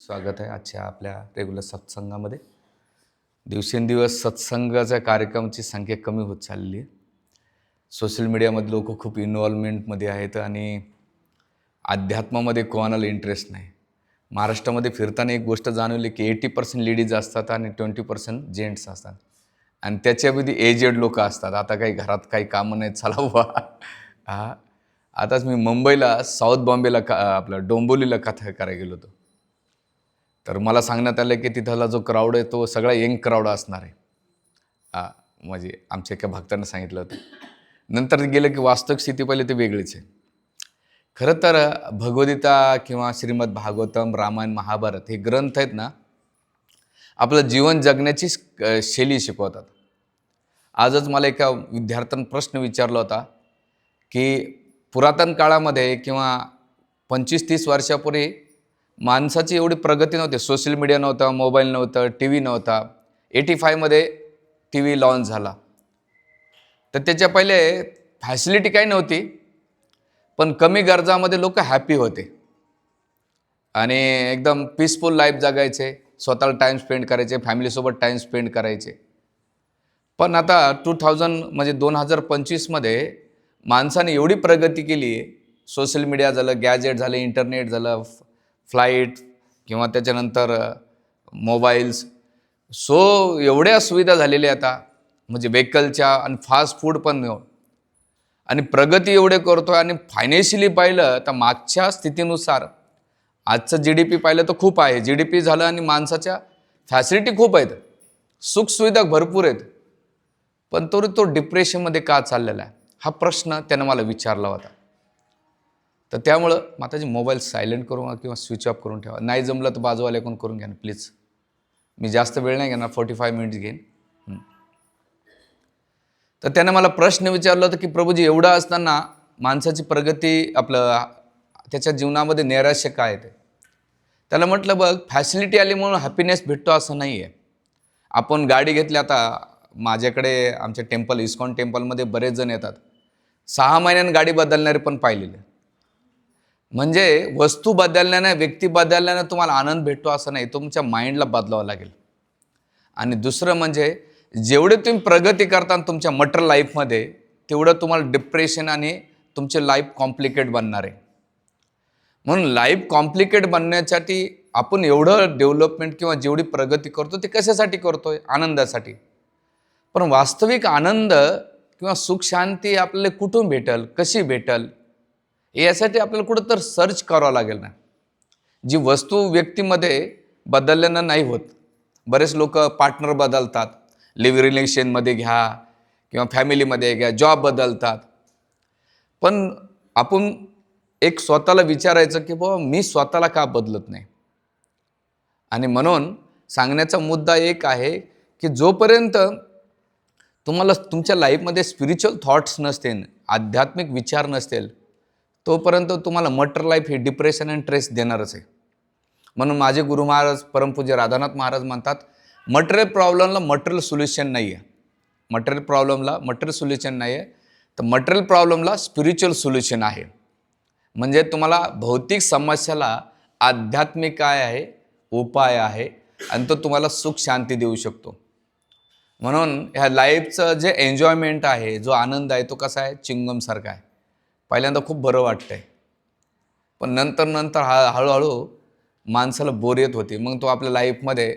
स्वागत आहे आजच्या आपल्या रेग्युलर सत्संगामध्ये. दिवसेंदिवस सत्संगाच्या कार्यक्रमाची संख्या कमी होत चालली आहे. सोशल मीडियामध्ये लोक खूप इन्व्हॉल्वमेंटमध्ये आहेत आणि अध्यात्मामध्ये कोणाला इंटरेस्ट नाही. महाराष्ट्रामध्ये फिरताना एक गोष्ट जाणवली की 80% लेडीज असतात आणि 20% जेंट्स असतात आणि त्याच्यामध्ये एजेड लोक असतात. आता काही घरात काही कामं नाही, चला हुआ हा. आताच मी मुंबईला साऊथ बॉम्बेला आपलं डोंबिवलीला कथा करायला गेलो होतो. तर मला सांगण्यात आलं की तिथला जो क्राऊड आहे तो सगळा यंग क्राऊड असणार आहे. म्हणजे आमच्या एका भक्तांना सांगितलं होतं. नंतर गेलं की वास्तविक स्थिती पहिले ते वेगळीच आहे. खरं तर भगवद्गीता किंवा श्रीमद भागवतम, रामायण, महाभारत हे ग्रंथ आहेत ना, आपलं जीवन जगण्याची शैली शिकवतात. आजच मला एका विद्यार्थ्यानं प्रश्न विचारला होता की पुरातन काळामध्ये किंवा 25-30 वर्षापूर्वी माणसाची एवढी प्रगती नव्हती. सोशल मीडिया नव्हता, मोबाईल नव्हतं, टी व्ही नव्हता. 85मध्ये टी व्ही लॉन्च झाला. तर त्याच्या पहिले फॅसिलिटी काही नव्हती, पण कमी गरजामध्ये लोक हॅपी होते आणि एकदम पीसफुल लाईफ जगायचे. स्वतःला टाईम स्पेंड करायचे, फॅमिलीसोबत टाईम स्पेंड करायचे. पण आता 2025मध्ये माणसाने एवढी प्रगती केली आहे. सोशल मीडिया झालं, गॅजेट झालं, इंटरनेट झालं, फ्लाईट किंवा त्याच्यानंतर मोबाईल्स, एवढ्या सुविधा झालेल्या आता, म्हणजे व्हेकलच्या आणि फास्ट फूड पण आणि प्रगती एवढे करतो आहे. आणि फायनान्शियली पाहिलं तर मागच्या स्थितीनुसार आजचं GDP पाहिलं तर खूप आहे. GDP झालं आणि माणसाच्या फॅसिलिटी खूप आहेत, सुखसुविधा भरपूर आहेत, पण तो डिप्रेशनमध्ये का चाललेला आहे हा प्रश्न त्यानं मला विचारला होता. तर त्यामुळं माताजी मोबाईल सायलेंट करून किंवा स्विच ऑफ करून ठेवा. नाही जमलं तर बाजूवाल्याकडून करून घ्या ना प्लीज. मी जास्त वेळ नाही घेणार, 45 मिनिट्स घेईन. तर त्यानं मला प्रश्न विचारला होता की प्रभूजी, एवढं असताना माणसाची प्रगती, त्याच्या जीवनामध्ये नैराश्य काय आहे ते. त्याला म्हटलं बघ, फॅसिलिटी आली म्हणून हॅपीनेस भेटतो असं नाही आहे. आपण गाडी घेतली, आता माझ्याकडे आमच्या टेम्पल, इस्कॉन टेम्पलमध्ये बरेच जण येतात, 6 महिन्यांनी गाडी बदलणारे पण पाहिलेले. म्हणजे वस्तू बदलल्याने, व्यक्ती बदलल्याने तुम्हाला आनंद भेटतो असं नाही, तुमच्या माइंडला बदलावं लागेल. आणि दुसरं म्हणजे जेवढे तुम्ही प्रगती करता तुमच्या मटेरियल लाईफमध्ये, तेवढं तुम्हाला डिप्रेशन आणि तुमचे लाईफ कॉम्प्लिकेट बनणार आहे. म्हणून लाईफ कॉम्प्लिकेट बनण्यासाठी आपण एवढं डेव्हलपमेंट किंवा जेवढी प्रगती करतो ते कशासाठी करतोय? आनंदासाठी. पण वास्तविक आनंद किंवा सुख शांती आपल्याला कुठून भेटल, कशी भेटल, यासाठी आपल्याला कुठं तर सर्च करावं लागेल ना. जी वस्तू व्यक्तीमध्ये बदलल्यानं नाही होत. बरेच लोक पार्टनर बदलतात, लिव्ह रिलेशनमध्ये घ्या किंवा फॅमिलीमध्ये घ्या, जॉब बदलतात. पण आपण एक स्वतःला विचारायचं की बाबा मी स्वतःला का बदलत नाही. आणि म्हणून सांगण्याचा मुद्दा एक आहे की जोपर्यंत तुम्हाला तुमच्या लाईफमध्ये स्पिरिच्युअल थॉट्स नसतील, आध्यात्मिक विचार नसतील, तोपर्यंत तुम्हाला मटेरियल लाईफ हे डिप्रेशन अँड स्ट्रेस देणारच आहे. म्हणून माझे गुरु महाराज परमपूज्य राधानाथ महाराज म्हणतात, मटेरियल प्रॉब्लेमला मटेरियल सोल्युशन नाही आहे. मटेरियल प्रॉब्लेमला मटेरियल सोल्युशन नाही आहे, तर मटेरियल प्रॉब्लेमला स्पिरिच्युअल सोल्युशन आहे. म्हणजे तुम्हाला भौतिक समस्याला आध्यात्मिक काय आहे, उपाय आहे आणि तो तुम्हाला सुख शांती देऊ शकतो. म्हणून ह्या लाईफचं जे एन्जॉयमेंट आहे, जो आनंद आहे, तो कसा आहे, चिंगमसारखा आहे. पहिल्यांदा खूप बरं वाटतंय, पण नंतर हळूहळू माणसाला बोरियत होते. मग तो आपल्या लाईफमध्ये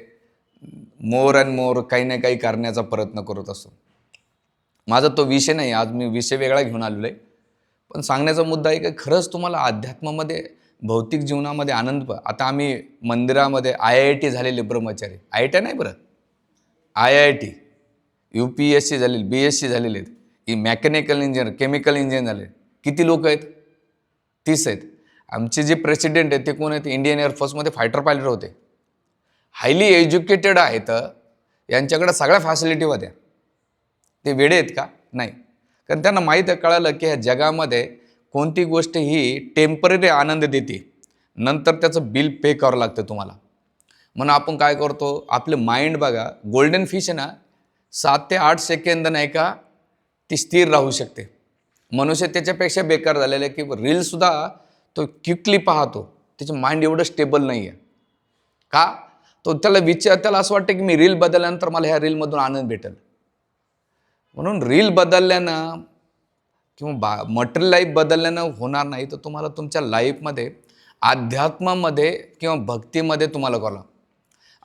मोर अँड मोर काही ना काही करण्याचा प्रयत्न करत असतो. माझा तो विषय नाही, आज मी विषय वेगळा घेऊन आलेलो आहे. पण सांगण्याचा मुद्दा आहे की खरंच तुम्हाला अध्यात्मामध्ये, भौतिक जीवनामध्ये आनंद. आता आम्ही मंदिरामध्ये IIT झालेले ब्रह्मचारी, IIT नाही बरं, IIT, UPSC झालेले, BSc झालेले आहेत, ही मेकॅनिकल इंजिनियर, केमिकल इंजिनियर झाले. किती लोक आहेत? 30 आहेत. आमचे जे प्रेसिडेंट आहेत ते कोण आहेत? इंडियन एअरफोर्समध्ये फायटर पायलट होते. हायली एज्युकेटेड आहेत, यांच्याकडे सगळ्या फॅसिलिटी होत्या. ते वेडे आहेत का? नाही. कारण त्यांना माहीत कळालं की ह्या जगामध्ये कोणती गोष्ट ही टेम्पररी आनंद देते, नंतर त्याचं बिल पे करावं लागतं तुम्हाला. म्हणून आपण काय करतो, आपलं माइंड बघा, गोल्डन फिश आहे ना, 7 ते 8 सेकंद नाही का ती स्थिर राहू शकते. मनुष्य त्याच्यापेक्षा बेकार झालेलं आहे की रीलसुद्धा तो क्विकली पाहतो, त्याचं माइंड एवढं स्टेबल नाही आहे. का? त्याला असं वाटतं की मी रील बदलल्यानंतर मला ह्या रीलमधून आनंद भेटेल. म्हणून रील बदलल्यानं किंवा मटेरियल लाईफ बदलल्यानं होणार नाही. तर तुम्हाला तुमच्या लाईफमध्ये अध्यात्मामध्ये किंवा भक्तीमध्ये तुम्हाला कळलं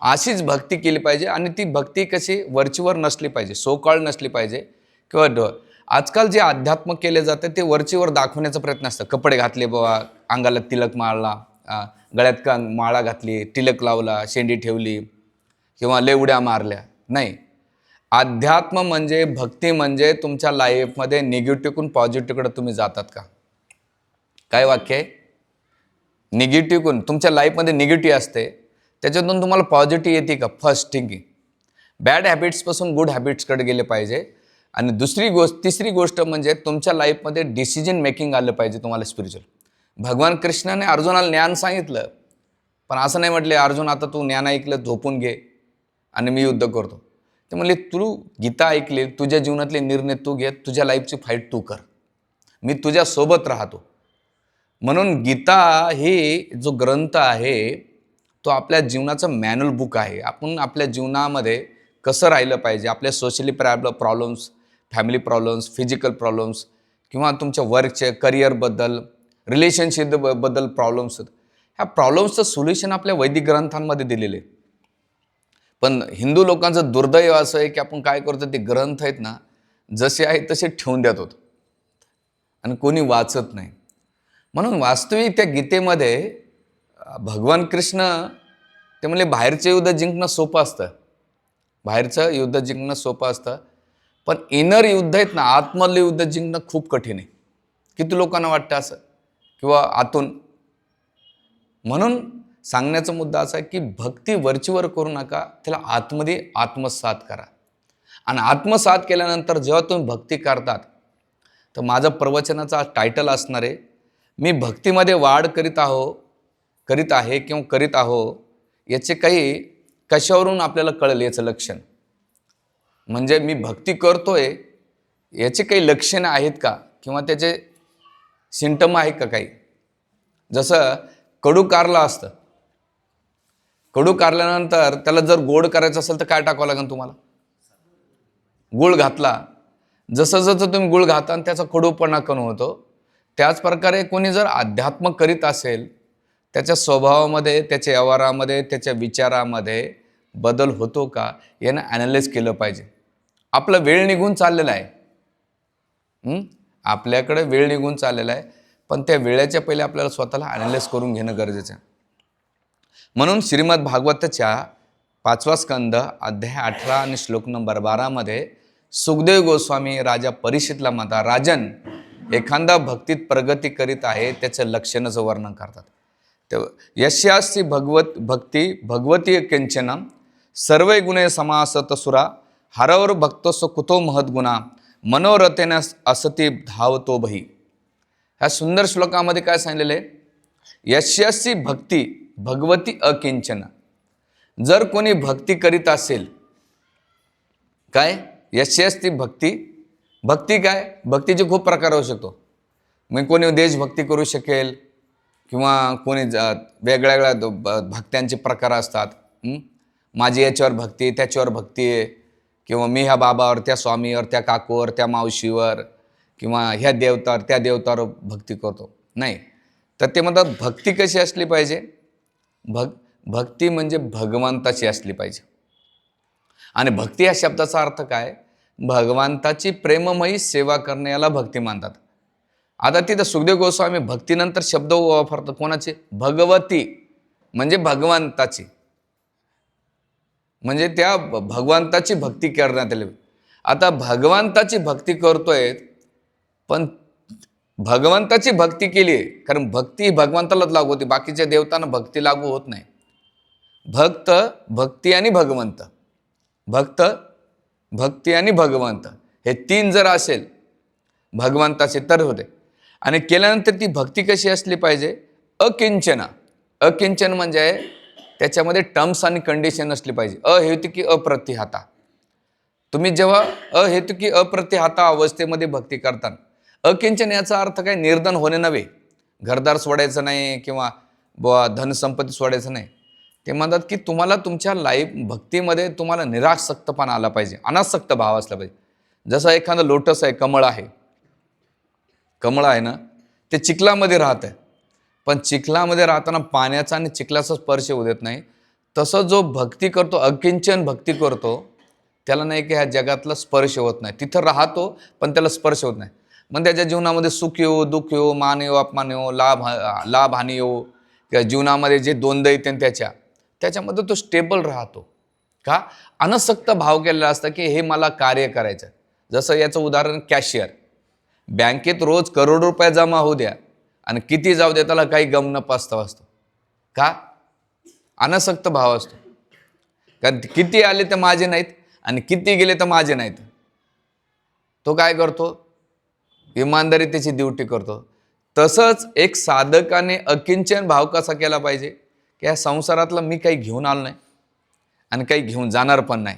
अशीच भक्ती केली पाहिजे. आणि ती भक्ती कशी वरचीवर नसली पाहिजे, सो कॉल्ड नसली पाहिजे. किंवा आजकाल जे अध्यात्म केले जाते ते वरचीवर दाखवण्याचा प्रयत्न असतं. कपडे घातले बाबा, अंगाला तिलक माळला, गळ्यात माळा घातली, तिलक लावला, शेंडी ठेवली किंवा लेवड्या मारल्या. नाही, अध्यात्म म्हणजे, भक्ती म्हणजे तुमच्या लाईफमध्ये निगेटिव्हकडून पॉझिटिव्हकडे तुम्ही जातात का? काय वाक्य आहे? निगेटिव्हकडून तुमच्या लाईफमध्ये निगेटिव्ह असते, त्याच्यातून तुम्हाला पॉझिटिव्ह येते का? First thinking. बॅड हॅबिट्सपासून गुड हॅबिट्सकडे गेले पाहिजे. आणि तिसरी गोष्ट म्हणजे तुमच्या लाईफमध्ये डिसिजन मेकिंग आलं पाहिजे तुम्हाला स्पिरिच्युअल. भगवान कृष्णाने अर्जुनाला ज्ञान सांगितलं, पण असं नाही म्हटले अर्जुन आता तू ज्ञान ऐकलं, झोपून घे आणि मी युद्ध करतो. ते म्हणले तू गीता ऐकले, तुझ्या जीवनातले निर्णय तू घे, तुझ्या लाईफची फाईट तू कर, मी तुझ्यासोबत राहतो. म्हणून गीता ही जो ग्रंथ आहे तो आपल्या जीवनाचं मॅन्युअल बुक आहे. आपण आपल्या जीवनामध्ये कसं राहिलं पाहिजे, आपल्या socially problems, family problems, physical problems किंवा तुमच्या वर्कचे, करिअरबद्दल, रिलेशनशिपबद्दल प्रॉब्लेम्स, ह्या प्रॉब्लेम्सचं सोल्युशन आपल्या वैदिक ग्रंथांमध्ये दिलेले. पण हिंदू लोकांचं दुर्दैव असं आहे की आपण काय करतो, ते ग्रंथ आहेत ना जसे आहेत तसे ठेवून देत होतो आणि कोणी वाचत नाही. म्हणून वास्तविक त्या गीतेमध्ये भगवान कृष्ण ते म्हणले बाहेरचं युद्ध जिंकणं सोपं असतं, बाहेरचं युद्ध जिंकणं सोपं असतं, पण इनर युद्ध आहेत ना, आत्मधलं युद्ध जिंकणं खूप कठीण आहे. किती लोकांना वाटतं असं किंवा आतून. म्हणून सांगण्याचा मुद्दा असा आहे की भक्ती वरचीवर करू नका, त्याला आतमध्ये आत्मसात करा. आणि आत्मसात केल्यानंतर जेव्हा तुम्ही भक्ती करतात, तर माझं प्रवचनाचा टायटल असणार आहे, मी भक्तीमध्ये वाढ करीत आहे किंवा करीत आहो, याचे काही कशावरून आपल्याला कळेल याचं लक्षण. म्हणजे मी भक्ती करतोय याचे काही लक्षणं आहेत का, किंवा त्याचे सिम्पटम आहेत का काही. जसं कडू कारलं असतं, कडू कारल्यानंतर त्याला जर गोड करायचं असेल तर काय टाकावं लागेल तुम्हाला? गुळ घातला. जसं जसं तुम्ही गुळ घाता आणि त्याचा कडूपणा कमी होतो. त्याच प्रकारे कोणी जर अध्यात्म करीत असेल, त्याच्या स्वभावामध्ये, त्याच्या व्यवहारामध्ये, त्याच्या विचारामध्ये बदल होतो का, यानं ॲनालाइज केलं पाहिजे. आपला वेळ निघून चाललेला आहे, आपल्याकडे वेळ निघून चाललेला आहे, पण त्या वेळेच्या पहिले आपल्याला स्वतःला ॲनालाइज करून घेणं गरजेचं आहे. म्हणून श्रीमद भागवताच्या 5वा स्कंद अध्याय 18 आणि श्लोक नंबर 12 मध्ये सुखदेव गोस्वामी राजा परीक्षितला म्हणतात, राजन, एखादा भक्तीत प्रगती करीत आहे त्याचं लक्षणाचं वर्णन करतात. यस्यास्ति भगवती किंचन सर्वे गुणे समासत सुरा हरवर भक्तस्व कुतो महद्गुणा मनोरथेन असती धावतो बही. ह्या सुंदर श्लोकामध्ये काय सांगितलेलं आहे? यस्यास्ति भगवती अकिंचन. जर कोणी भक्ती करीत असेल, काय यस्यास्ति भक्ती काय? भक्तीचे खूप प्रकार होऊ शकतो. मग कोणी देशभक्ती करू शकेल किंवा कोणी वेगळ्या भक्त्यांचे प्रकार असतात. माझी याच्यावर भक्ती, त्याच्यावर भक्ती आहे, किंवा मी ह्या बाबावर, त्या स्वामीवर, त्या काकूवर, त्या मावशीवर, किंवा ह्या देवतावर, त्या देवतावर भक्ती करतो. नाही, तर ते म्हणतात भक्ती कशी असली पाहिजे? भक्ती म्हणजे भगवंताची असली पाहिजे. आणि भक्ती या शब्दाचा अर्थ काय? भगवंताची प्रेममयी सेवा करणे, याला भक्ती मानतात. आता तिथं सुखदेव गोस्वामी भक्तीनंतर शब्द वापरतात, कोणाचे? भगवती, म्हणजे भगवंताची, म्हणजे त्या भगवंताची भक्ती करण्यात आली. आता भगवंताची भक्ती करतोय, पण भगवंताची भक्ती केली आहे, कारण भक्ती भगवंतालाच लागू होती, बाकीच्या देवतांना भक्ती लागू होत नाही. भक्ती आणि भगवंत, भक्ती आणि भगवंत हे तीन जर असेल भगवंताचे तर होते. आणि केल्यानंतर ती भक्ती कशी असली पाहिजे? अकिंचन म्हणजे त्याच्यामध्ये टर्म्स आणि कंडिशन असली पाहिजे. अहेतुकी अप्रतिहता. तुम्ही जेव्हा अहेतुकी अप्रतिहता अवस्थेमध्ये भक्ती करता, अकिंचन याचा अर्थ काय? निर्धन होणे नव्हे, घरदार सोडायचं नाही किंवा धनसंपत्ती सोडायचं नाही, ते म्हणतात की तुम्हाला तुमच्या लाईफ भक्तीमध्ये तुम्हाला निरासक्तपणा आला पाहिजे, अनासक्त भाव असला पाहिजे. जसं एखादं लोटस आहे, कमळ आहे ना, ते चिखलामध्ये राहत आहे, पण चिखलामध्ये राहताना पाण्याचा आणि चिखलाचा स्पर्श होऊ देत नाही. तसं जो भक्ती करतो, अकिंचन भक्ती करतो, त्याला नाही की ह्या जगातला स्पर्श होत नाही. तिथं राहतो पण त्याला स्पर्श होत नाही. मग त्याच्या जीवनामध्ये सुख येऊ, दुःख येऊ, मान येऊ, अपमान येऊ, लाभ हानी येऊ, किंवा जीवनामध्ये जे द्वंद्व येते त्याच्यामध्ये तो स्टेबल राहतो. का? अनासक्त भाव केलेला असतं की हे मला कार्य करायचं. जसं याचं उदाहरण कॅशियर. बँकेत रोज करोडो रुपये जमा होऊ द्या आणि किती जाऊ द्या, त्याला काही गम न पस्ताव असतो. का? अनासक्त भाव असतो. कारण किती आले तर माझे नाहीत आणि किती गेले तर माझे नाहीत. तो काय करतो? इमानदारी त्याची ड्युटी करतो. तसंच एक साधकाने अकिंचन भाव कसा केला पाहिजे की या संसारातलं मी काही घेऊन आलो नाही आणि काही घेऊन जाणार पण नाही.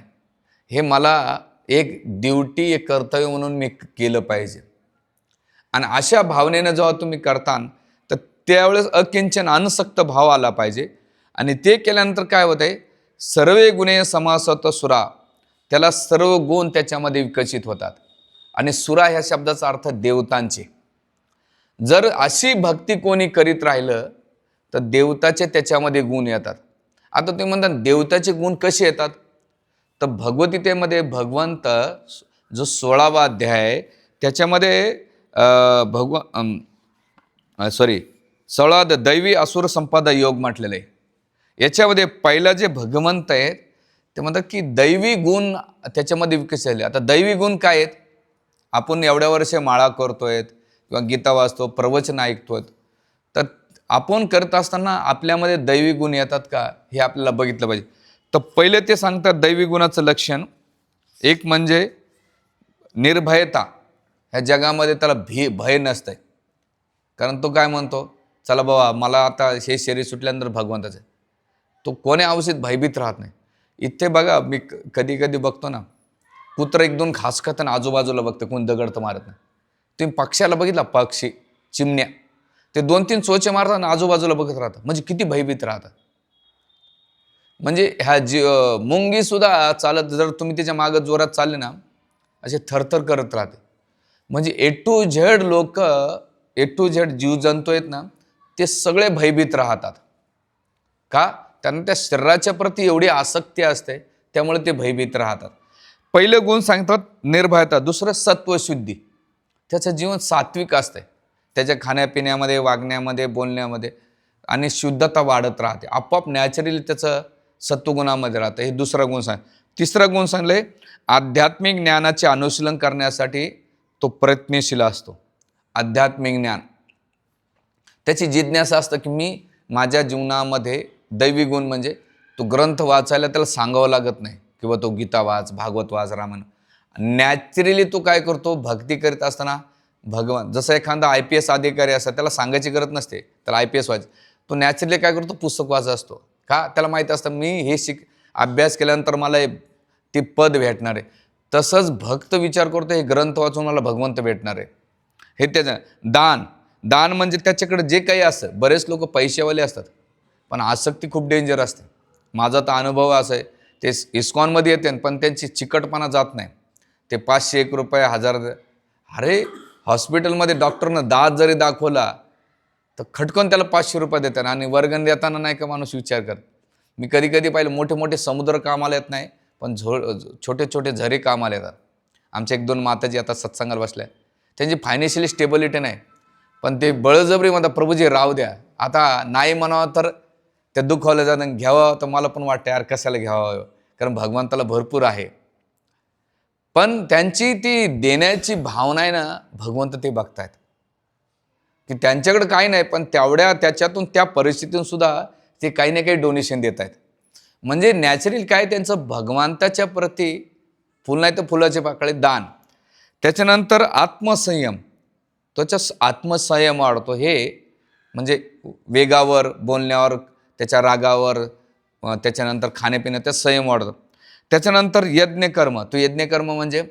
हे मला एक ड्युटी, एक कर्तव्य म्हणून मी केलं पाहिजे. आणि अशा भावनेनं जेव्हा तुम्ही करता तर त्यावेळेस अकिंचन अनसक्त भाव आला पाहिजे. आणि ते केल्यानंतर काय होत आहे? सर्वे गुणे समासत सुरा, त्याला सर्व गुण त्याच्यामध्ये विकसित होतात. आणि सुरा ह्या शब्दाचा अर्थ देवतांचे. जर अशी भक्ती कोणी करीत राहिलं तर देवताचे त्याच्यामध्ये गुण येतात. आता तुम्ही म्हणता देवताचे गुण कसे येतात? तर भगवद्गीतेमध्ये भगवंत जो 16वा अध्याय आहे त्याच्यामध्ये 16 दैवी असुर संपादा योग म्हटलेलं आहे. याच्यामध्ये पहिला जे भगवंत आहेत ते म्हणतात की दैवी गुण त्याच्यामध्ये विकसित झाले. आता दैवी गुण काय आहेत? आपण एवढ्या वर्ष माळा करतोय किंवा गीता वाचतो, प्रवचन ऐकतोय, तर आपण करत असताना आपल्यामध्ये दैवी गुण येतात का हे आपल्याला बघितलं पाहिजे. तर पहिले ते सांगतात दैवी गुणाचं लक्षण. एक म्हणजे निर्भयता. ह्या जगामध्ये त्याला भय नसतंय. कारण तो काय म्हणतो? चला बाबा, मला आता हे शरीर सुटल्यानंतर भगवंताचं. तो कोणी अवस्थेत भयभीत राहत नाही. इथे बघा, मी कधी कधी बघतो ना, कुत्र एक दोन घास खाताना आजूबाजूला बघते, कोण दगड तर मारत नाही. तुम्ही पक्ष्याला बघितला, पक्षी, चिमण्या, ते 2-3 चोचे मारतात आजूबाजूला बघत राहतात. म्हणजे किती भयभीत राहतात. म्हणजे ह्या मुंगी सुद्धा चालत, जर तुम्ही त्याच्या मागं जोरात चालले ना, असे थरथर करत राहते. म्हणजे ए टू झेड लोक, ए टू झेड जीवजंतू आहेत ना, ते सगळे भयभीत राहतात. का? त्यांना त्या शरीराच्या प्रती एवढी आसक्ती असते, त्यामुळे ते भयभीत राहतात. पहिले गुण सांगतात निर्भयता. दुसरं सत्वशुद्धी. त्याचं जीवन सात्विक असते, त्याच्या खाण्यापिण्यामध्ये, वागण्यामध्ये, बोलण्यामध्ये, आणि शुद्धता वाढत राहते. आपोआप नॅचरली त्याचं सत्वगुणामध्ये राहतं. हे दुसरा गुण सांग. तिसरा गुण सांगले आध्यात्मिक ज्ञानाचे अनुशीलन करण्यासाठी तो प्रयत्नशील असतो. आध्यात्मिक ज्ञान, त्याची जिज्ञासा असतं की मी माझ्या जीवनामध्ये दैवी गुण म्हणजे तो ग्रंथ वाचायला त्याला सांगावं लागत नाही किंवा तो गीता वाच, भागवत वाच, रामायण. नॅचरली तो काय करतो? भक्ती करीत असताना भगवान, जसं एखादा IPS अधिकारी असतात, त्याला सांगायची गरज नसते, त्याला IPS व्हायचं, तो नॅचरली काय करतो? पुस्तक वाचत असतो. का? त्याला माहीत असतं मी हे अभ्यास केल्यानंतर मला ते पद भेटणार आहे. तसंच भक्त विचार करतो हे ग्रंथ वाचून मला भगवंत भेटणार आहे. हे त्याचं दान म्हणजे त्याच्याकडे जे काही असतं. बरेच लोक पैसेवाले असतात पण आसक्ती खूप डेंजर असते. माझा तर अनुभव असा आहे, ते इस्कॉनमध्ये येते पण त्यांची चिकटपणा जात नाही. ते 500-1 रुपये, 1000. अरे हॉस्पिटलमध्ये डॉक्टरनं दात जरी दाखवला तर खटकन त्याला 500 रुपये देतात. आणि वर्गण देताना नाही का माणूस विचार करत. मी कधी कधी पाहिलं, मोठे मोठे समुद्र कामाला येत नाही पण छोटे छोटे झरे कामाला येतात. आमच्या 1-2 माताजी आता सत्संगाला बसल्या, त्यांची फायनान्शियली स्टेबिलिटी नाही, पण ते बळजबरी म्हणतात प्रभूजी राहू द्या. आता नाही म्हणावं तर ते दुखावलं जातं, घ्यावं तर मला पण वाटतं यार कशाला घ्यावं, कारण भगवंताला भरपूर आहे. पण त्यांची ती देण्याची भावना आहे ना, भगवंत ते बघतायत की त्यांच्याकडे काही नाही पण त्याच्यातून, त्या परिस्थितीतून सुद्धा ते काही ना काही डोनेशन देत आहेत. म्हणजे नॅचरल काय त्यांचं भगवंताच्या प्रती फुल नाही तर फुलाचे पाकळे दान. त्याच्यानंतर आत्मसंयम, त्याच्या आत्मसंयम वाढतो. हे म्हणजे वेगावर, बोलण्यावर, त्याच्या रागावर, त्याच्यानंतर खाण्यापिण्यात संयम वाढतो. त्याच्यानंतर यज्ञकर्म, तो यज्ञकर्म म्हणजे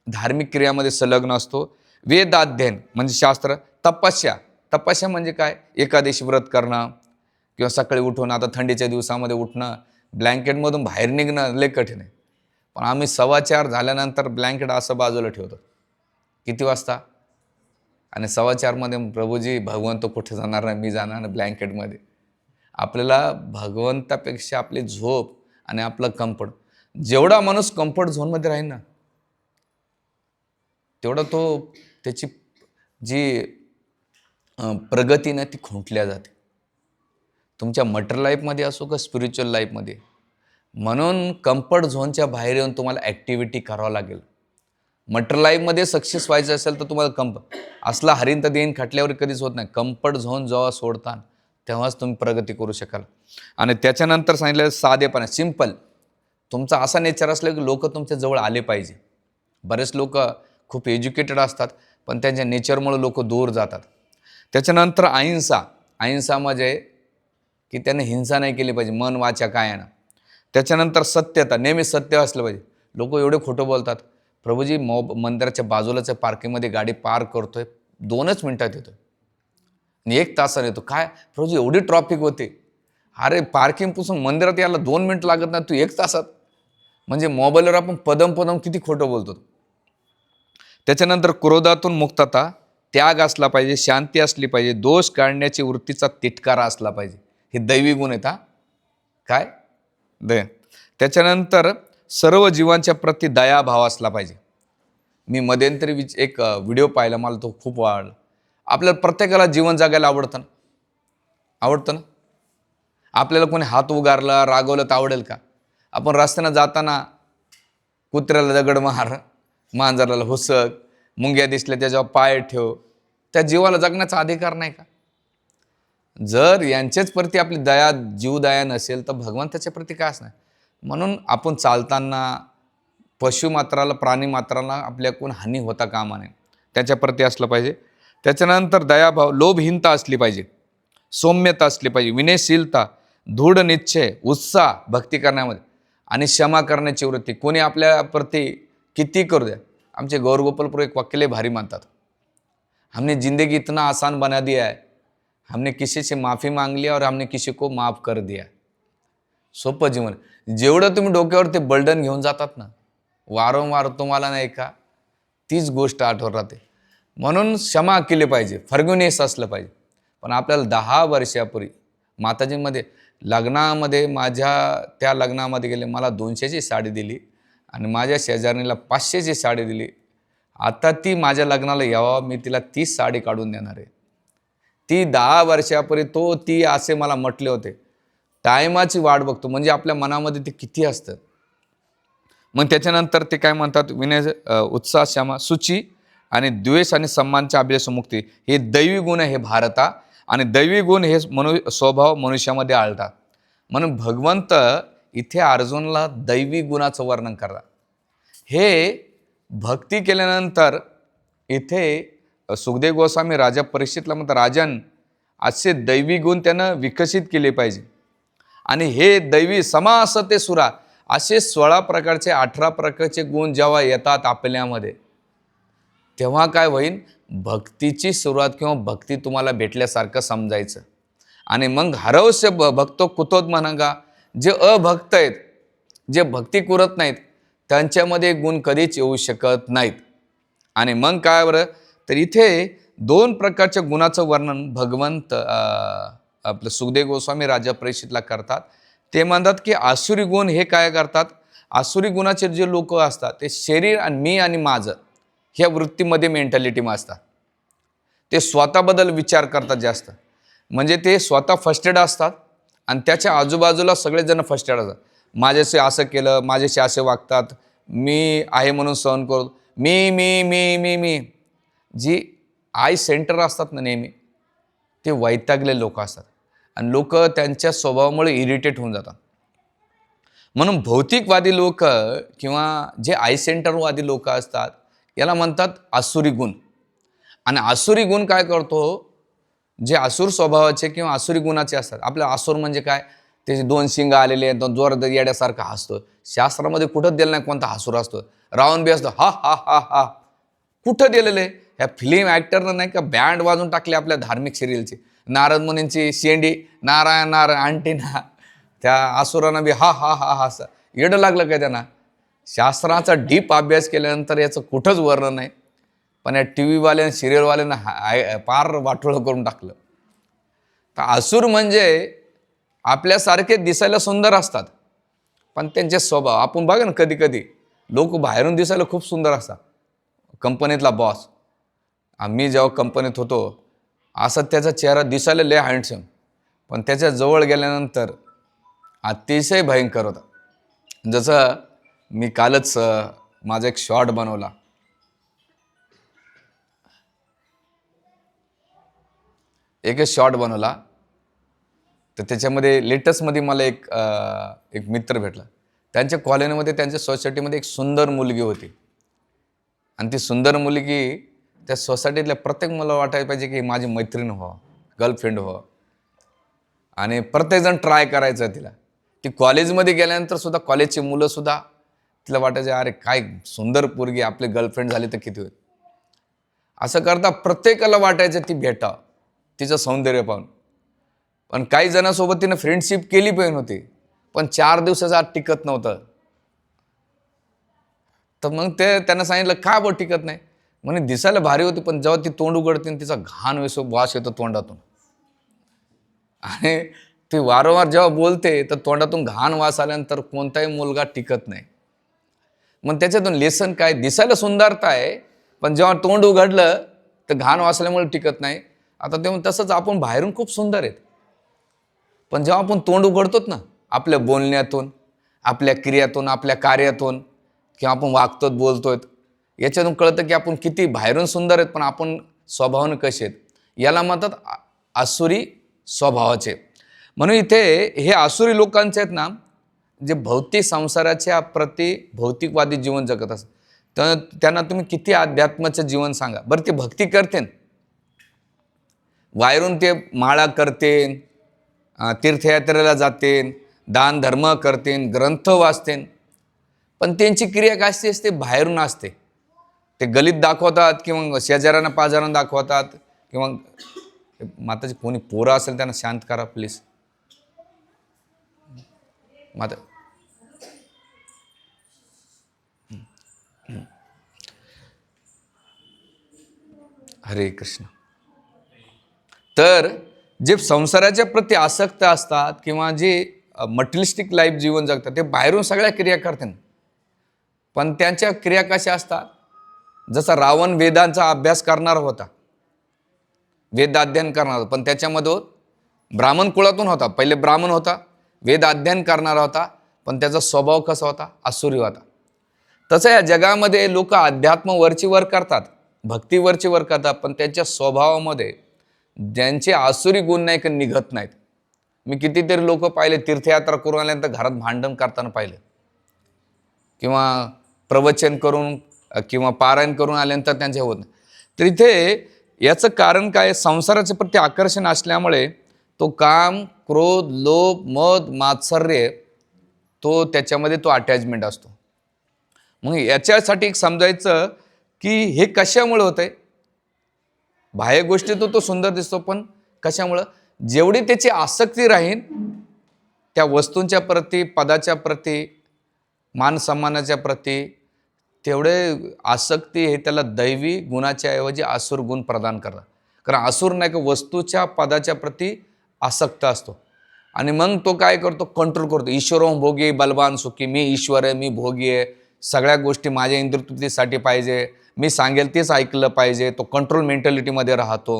धार्मिक क्रियामध्ये संलग्न असतो. वेदाध्ययन म्हणजे शास्त्र. तपस्या म्हणजे काय? एकादशी व्रत करणं, किंवा सकाळी उठून, आता थंडीच्या दिवसामध्ये उठणं, ब्लँकेटमधून बाहेर निघणं लय कठीण आहे. पण आम्ही 4:15 झाल्यानंतर ब्लँकेट असं बाजूला ठेवतो. किती वाजता? आणि 4:15मध्ये प्रभूजी भगवंत कुठे जाणार नाही, मी जाणार नाही ब्लँकेटमध्ये. आपल्याला भगवंतापेक्षा आपली झोप आणि आपलं कम्फर्ट, जेवढा माणूस कम्फर्ट झोनमध्ये राहील ना, तेवढा तो त्याची जी प्रगती ना ती खुंटल्या जाते. तुमच्या मटेरियल लाईफमध्ये असो का स्पिरिच्युअल लाईफमध्ये. म्हणून कम्फर्ट झोनच्या बाहेर येऊन तुम्हाला ॲक्टिव्हिटी करावं लागेल. मटेरियल लाईफमध्ये सक्सेस व्हायचं असेल तर तुम्हाला असला हरीण तर देईन खटल्यावर कधीच होत नाही. कम्फर्ट झोन जेव्हा सोडता तेव्हाच तुम्ही प्रगती करू शकाल. आणि त्याच्यानंतर सांगितलं साधेपणा, सिम्पल. तुमचा असा नेचर असलं की लोक तुमच्या जवळ आले पाहिजे. बरेच लोक खूप एज्युकेटेड असतात पण त्यांच्या नेचरमुळे लोक दूर जातात. त्याच्यानंतर अहिंसा. अहिंसा म्हणजे की त्याने हिंसा नाही केली पाहिजे, मन वाचा कायानं. त्याच्यानंतर सत्यता, नेहमी सत्य असलं पाहिजे. लोक एवढे खोटं बोलतात. प्रभूजी मंदिराच्या बाजूलाच्या पार्किंगमध्ये गाडी पार्क करतोय, 2च मिनिटात येतोय आणि 1 तासाने येतो. काय प्रभूजी एवढी ट्रॉफिक होते? अरे पार्किंगपासून मंदिरात यायला 2 मिनिट लागत नाही, तू 1 तासात. म्हणजे मोबाईलवर आपण पदम किती खोटं बोलतो. त्याच्यानंतर क्रोधातून मुक्तता, त्याग असला पाहिजे, शांती असली पाहिजे, दोष काढण्याची वृत्तीचा तिटकारा असला पाहिजे. हे दैवी गुण आहेत. काय दया. त्याच्यानंतर सर्व जीवांच्या प्रती दयाभाव असला पाहिजे. मी मध्यंतरी एक व्हिडिओ पाहिला, मला तो खूप आवडला. आपल्याला प्रत्येकाला जीवन जगायला आवडतं ना. आपल्याला कोणी हात उगारला, रागवलं तर आवडेल का? आपण रस्त्यानं जाताना कुत्र्याला दगड मार, मांजराला हुसक, मुंग्या दिसल्या त्याच्यावर पाय ठेव, त्या जीवाला जगण्याचा अधिकार नाही का? जर यांच्याच प्रती आपली दया, जीवदया नसेल तर भगवंताच्या प्रती काय असणार? म्हणून आपण चालताना पशुमात्राला, प्राणीमात्राला आपल्याकडून हानी होता कामा नये, त्याच्याप्रती असलं पाहिजे. त्याच्यानंतर दयाभाव, लोभहीनता असली पाहिजे, सौम्यता असली पाहिजे, विनयशीलता, दृढ निश्चय, उत्साह भक्ती करण्यामध्ये आणि क्षमा करण्याची वृत्ती. कोणी आपल्या प्रती किती करू द्या. आमचे गौरगोपालपूर एक वाक्य लय भारी मानतात, हमने जिंदगी इतना आसान बना दिया है, हमने किसी से माफ़ी मांग लिया और हमने किसी को माफ कर दिया. सोपं जीवन. जेवढं तुम्ही डोक्यावर ते बर्डन घेऊन जातात ना, वारंवार तुम्हाला नाही का तीच गोष्ट आठवत राहते. म्हणून क्षमा केली पाहिजे, फॉरगिवनेस असलं पाहिजे. पण आपल्याला 10 वर्षापूर्वी माताजींमध्ये लग्नामध्ये, माझ्या त्या लग्नामध्ये गेले, मला 200ची साडी दिली आणि माझ्या शेजारणीला 500ची साडी दिली. आता ती माझ्या लग्नाला यावं, मी तिला 30 साडी काढून देणार आहे. ती 10 वर्षापूर्वी ती असे मला म्हटले होते. टायमाची वाट बघतो. म्हणजे आपल्या मनामध्ये ते किती असतं. मग त्याच्यानंतर ते काय म्हणतात, विनय, उत्साह, क्षमा, शुची आणि द्वेष आणि सम्मानच्या अभ्यासमुक्ती. हे दैवी गुण आहे भारता. आणि दैवी गुण हे स्वभाव मनुष्यामध्ये आढळतात. म्हणून भगवंत इथे अर्जुनला दैवी गुणाचं वर्णन करतात. हे भक्ती केल्यानंतर इथे सुखदेव गोस्वामी राजा परीक्षितला म्हणतात, राजन असे दैवी गुण त्यानं विकसित केले पाहिजे. आणि हे दैवी समास ते सुरा असे 16 प्रकारचे, 18 प्रकारचे गुण जेव्हा येतात आपल्यामध्ये, तेव्हा काय होईल, भक्तीची सुरुवात किंवा भक्ती तुम्हाला भेटल्यासारखं समजायचं. आणि मग हरवस्य भक्तो कुतोद म्हणा, जे अभक्त आहेत, जे भक्ती करत नाहीत, त्यांच्यामध्ये गुण कधीच येऊ शकत नाहीत. आणि मग काय बरं, तर इथे 2 प्रकारच्या गुणाचं वर्णन भगवंत आपलं सुखदेव गोस्वामी राजा परीक्षितला करतात. ते म्हणतात की आसुरी गुण हे काय करतात, आसुरी गुणाचे जे लोक असतात ते शरीर आणि मी आणि माझं ह्या वृत्तीमध्ये मेंटॅलिटीमध्ये असतात. ते स्वतःबद्दल विचार करतात जास्त. म्हणजे ते स्वतः फर्स्टेड असतात आणि त्याच्या आजूबाजूला सगळेजण फर्स्टेड असतात. माझ्याशी असं केलं, माझ्याशी असे वागतात, मी आहे म्हणून सहन करू, मी मी मी मी मी जी आय सेंटर असतात ना नेहमी, ते वैतागले लोक असतात आणि लोक त्यांच्या स्वभावामुळे इरिटेट होऊन जातात. म्हणून भौतिकवादी लोक किंवा जे आय सेंटरवादी लोक असतात याला म्हणतात आसुरी गुण. आणि आसुरी गुण काय करतो, जे आसुर स्वभावाचे किंवा आसुरी गुणाचे असतात. आपल्या आसुर म्हणजे काय, त्याचे 2 शिंग आलेले, 2 जोरात येड्यासारखा हसतो. शास्त्रामध्ये कुठं दिलं नाही कोणता हसूर असतो, रावण बी असतो हा हा हा हा. कुठं दिलेलं आहे? ह्या फिल्म ॲक्टरनं नाही का बँड वाजून टाकले आपल्या धार्मिक सिरियलचे. नारद मुनींची शेंडी नारायण नारायण आणटी ना, त्या असुरांना बी हा हा हा हा असं येडं लागलं काय त्यांना. शास्त्राचा डीप अभ्यास केल्यानंतर याचं कुठंच वर्णन नाही, पण या टी व्हीवाल्यानं सिरियलवाल्यांना पार वाटोळं करून टाकलं. तर असुर म्हणजे आपल्यासारखे दिसायला सुंदर असतात, पण त्यांचे स्वभाव आपण बघा ना, कधी कधी लोक बाहेरून दिसायला खूप सुंदर असतात. कंपनीतला बॉस, आम्ही जेव्हा कंपनीत होतो असं त्याचा चेहरा दिसायला लय हँडसम, पण त्याच्या जवळ गेल्यानंतर अतिशय भयंकर होता. जसं मी कालच माझा एक शॉर्ट बनवला. एकच शॉर्ट बनवला, तर त्याच्यामध्ये लेटेस्टमध्ये मला एक मित्र भेटला. त्यांच्या कॉलनीमध्ये, त्यांच्या सोसायटीमध्ये एक सुंदर मुलगी होती. आणि ती सुंदर मुलगी त्या सोसायटीतल्या प्रत्येक मुलाला वाटायला पाहिजे की माझी मैत्रीण व्हावं, गर्लफ्रेंड व्हावं, आणि प्रत्येकजण ट्राय करायचं तिला. ती कॉलेजमध्ये गेल्यानंतर सुद्धा कॉलेजची मुलंसुद्धा तिला वाटायचं अरे काय सुंदर पोरगी, आपली गर्लफ्रेंड झाली तर किती होईल. असं करता प्रत्येकाला वाटायचं ती भेटावं, तिचं सौंदर्य पाहून. पण काही जणांसोबत तिनं फ्रेंडशिप केली पण होती, पण 4 दिवसाचा आत टिकत नव्हतं. तर मग त्यांना सांगितलं का बरं टिकत नाही. म्हणे दिसायला भारी होती, पण जेव्हा ती तोंड उघडते तिचा घाण वास येतो तोंडातून, आणि ती वारंवार जेव्हा बोलते तर तोंडातून घाण वास आल्यानंतर कोणताही मुलगा टिकत नाही. मग त्याच्यातून लेसन काय, दिसायला सुंदरता आहे, पण जेव्हा तोंड उघडलं तर घाण वासल्यामुळे टिकत नाही. आता तेव्हा तसंच आपण बाहेरून खूप सुंदर आहेत, पण जेव्हा आपण तोंड उघडतोत ना, आपल्या बोलण्यातून, आपल्या क्रियातून, आपल्या कार्यातून, किंवा आपण वागतोत बोलतोय, याच्यातून कळतं की आपण किती बाहेरून सुंदर आहेत, पण आपण स्वभावाने कसे आहेत. याला म्हणतात आसुरी स्वभावाचे. म्हणून इथे हे आसुरी लोकांचे आहेत ना, जे भौतिक संसाराच्या प्रती भौतिकवादी जीवन जगत असतात, तर त्यांना तुम्ही किती अध्यात्माचं जीवन सांगा बरं, ते भक्ती करतेन, बाहेरून ते माळा करतेन, तीर्थयात्रेला जातेन, दान धर्म करतेन, ग्रंथ वाचतेन, पण त्यांची क्रिया कशी असते, बाहेरून असते. ते गलीत दाखवतात किंवा शेजाऱ्यांना पाजारांना दाखवतात, किंवा माताची कोणी पोरं असेल त्यांना शांत करा प्लीज. माता हरे कृष्ण. तर जे संसाराच्या प्रती आसक्त असतात किंवा जे मटेरियलिस्टिक लाईफ जीवन जगतात, ते बाहेरून सगळ्या क्रिया करतात, पण त्यांच्या क्रिया कशा असतात. जसा रावण वेदांचा अभ्यास करणार होता, वेद अध्ययन करणार होता, पण त्याच्यामध्ये ब्राह्मण कुळातून होता, पहिले ब्राह्मण होता, वेद अध्ययन करणारा होता, पण त्याचा स्वभाव कसा होता, आसुरी होता. तसं या जगामध्ये लोक अध्यात्म वरची वर करतात, भक्तीवरची वर करतात, पण त्यांच्या स्वभावामध्ये ज्यांचे आसुरी गुण नाही का निघत नाहीत. मी कितीतरी लोक पाहिले तीर्थयात्रा करून आल्यानंतर घरात भांडण करताना पाहिले, किंवा प्रवचन करून किंवा पारायण करून आल्यानंतर त्यांचे होत नाही. तर इथे याचं कारण काय, संसाराच्या प्रती आकर्षण असल्यामुळे तो काम, क्रोध, लोभ, मद, मात्सर्य, तो त्याच्यामध्ये तो अटॅचमेंट असतो. मग याच्यासाठी एक समजायचं की हे कशामुळे होतंय. बाह्य गोष्टी तो सुंदर दिसतो, पण कशामुळं, जेवढी त्याची आसक्ती राहील त्या वस्तूंच्या प्रती, पदाच्या प्रती, मान सन्मानाच्या प्रती, तेवढे आसक्ती हे त्याला दैवी गुणाच्या ऐवजी आसुर गुण प्रदान करतात. कारण आसुर नाही का वस्तूच्या पदाच्या प्रती आसक्त असतो, आणि मग तो काय करतो, कंट्रोल करतो. ईश्वरो भोगी बलवान सुखी, मी ईश्वर आहे, मी भोगी आहे, सगळ्या गोष्टी माझ्या इंद्रियतृप्तीसाठी पाहिजे, मी सांगेल तेच ऐकलं पाहिजे. तो कंट्रोल मेंटॅलिटीमध्ये राहतो.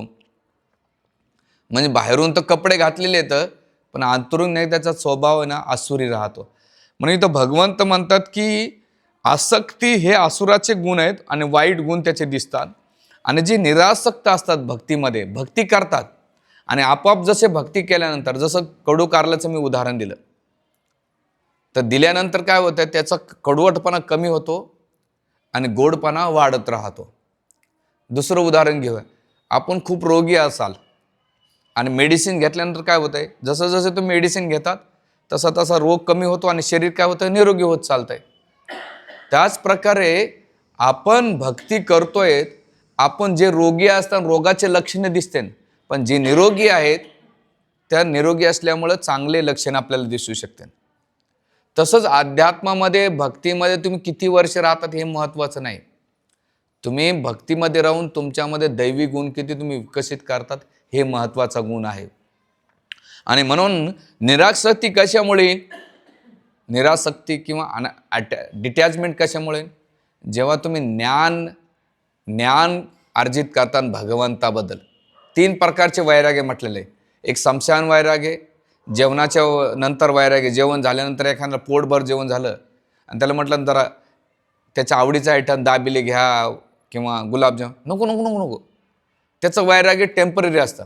म्हणजे बाहेरून तर कपडे घातलेले आहेत, पण अंतरून नाही त्याचा स्वभाव आहे ना आसुरी राहतो. म्हणून इथं भगवंत म्हणतात की आसक्ती हे आसुराचे गुण आहेत, आणि वाईट गुण त्याचे दिसतात. आणि जे निरासक्त असतात भक्तीमध्ये, भक्ती करतात, आणि आपोआप जसे भक्ती केल्यानंतर, जसं कडू कारल्याचं मी उदाहरण दिलं, तर दिल्यानंतर काय होतं, त्याचा कडवटपणा कमी होतो आणि गोडपणा वाढत राहतो. दुसरं उदाहरण घेऊया, आपण खूप रोगी असाल आणि मेडिसिन घेतल्यानंतर काय होतंय, जसं जसं तुम्ही मेडिसिन घेतात तसा तसा रोग कमी होतो आणि शरीर काय होतं, निरोगी होत चालतंय. त्याच प्रकारे आपण भक्ती करतोय, आपण जे रोगी असतात रोगाचे लक्षणे दिसते, पण जे निरोगी आहेत त्या निरोगी असल्यामुळं चांगले लक्षण आपल्याला दिसू शकते. तसंच अध्यात्मामध्ये भक्तीमध्ये तुम्ही किती वर्ष राहतात हे महत्त्वाचं नाही. तुम्ही भक्तीमध्ये राहून तुमच्यामध्ये दैवी गुण किती तुम्ही विकसित करतात हे महत्त्वाचा गुण आहे. आणि म्हणून निरासक्ती कशामुळे, निरासक्ती किंवा डिटॅचमेंट कशामुळे, जेव्हा तुम्ही ज्ञान अर्जित करताना भगवंताबद्दल 3 प्रकारचे वैराग्य म्हटलेले आहे. एक समशान वैराग्य, जेवणाच्या नंतर वैराग्य, जेवण झाल्यानंतर एखाद्याला पोटभर जेवण झालं आणि त्याला म्हटलं जरा त्याच्या आवडीचा आयटम दाबिले घ्या किंवा गुलाबजाम, नको नको नको नको, त्याचं वैराग्य टेम्पररी असतं.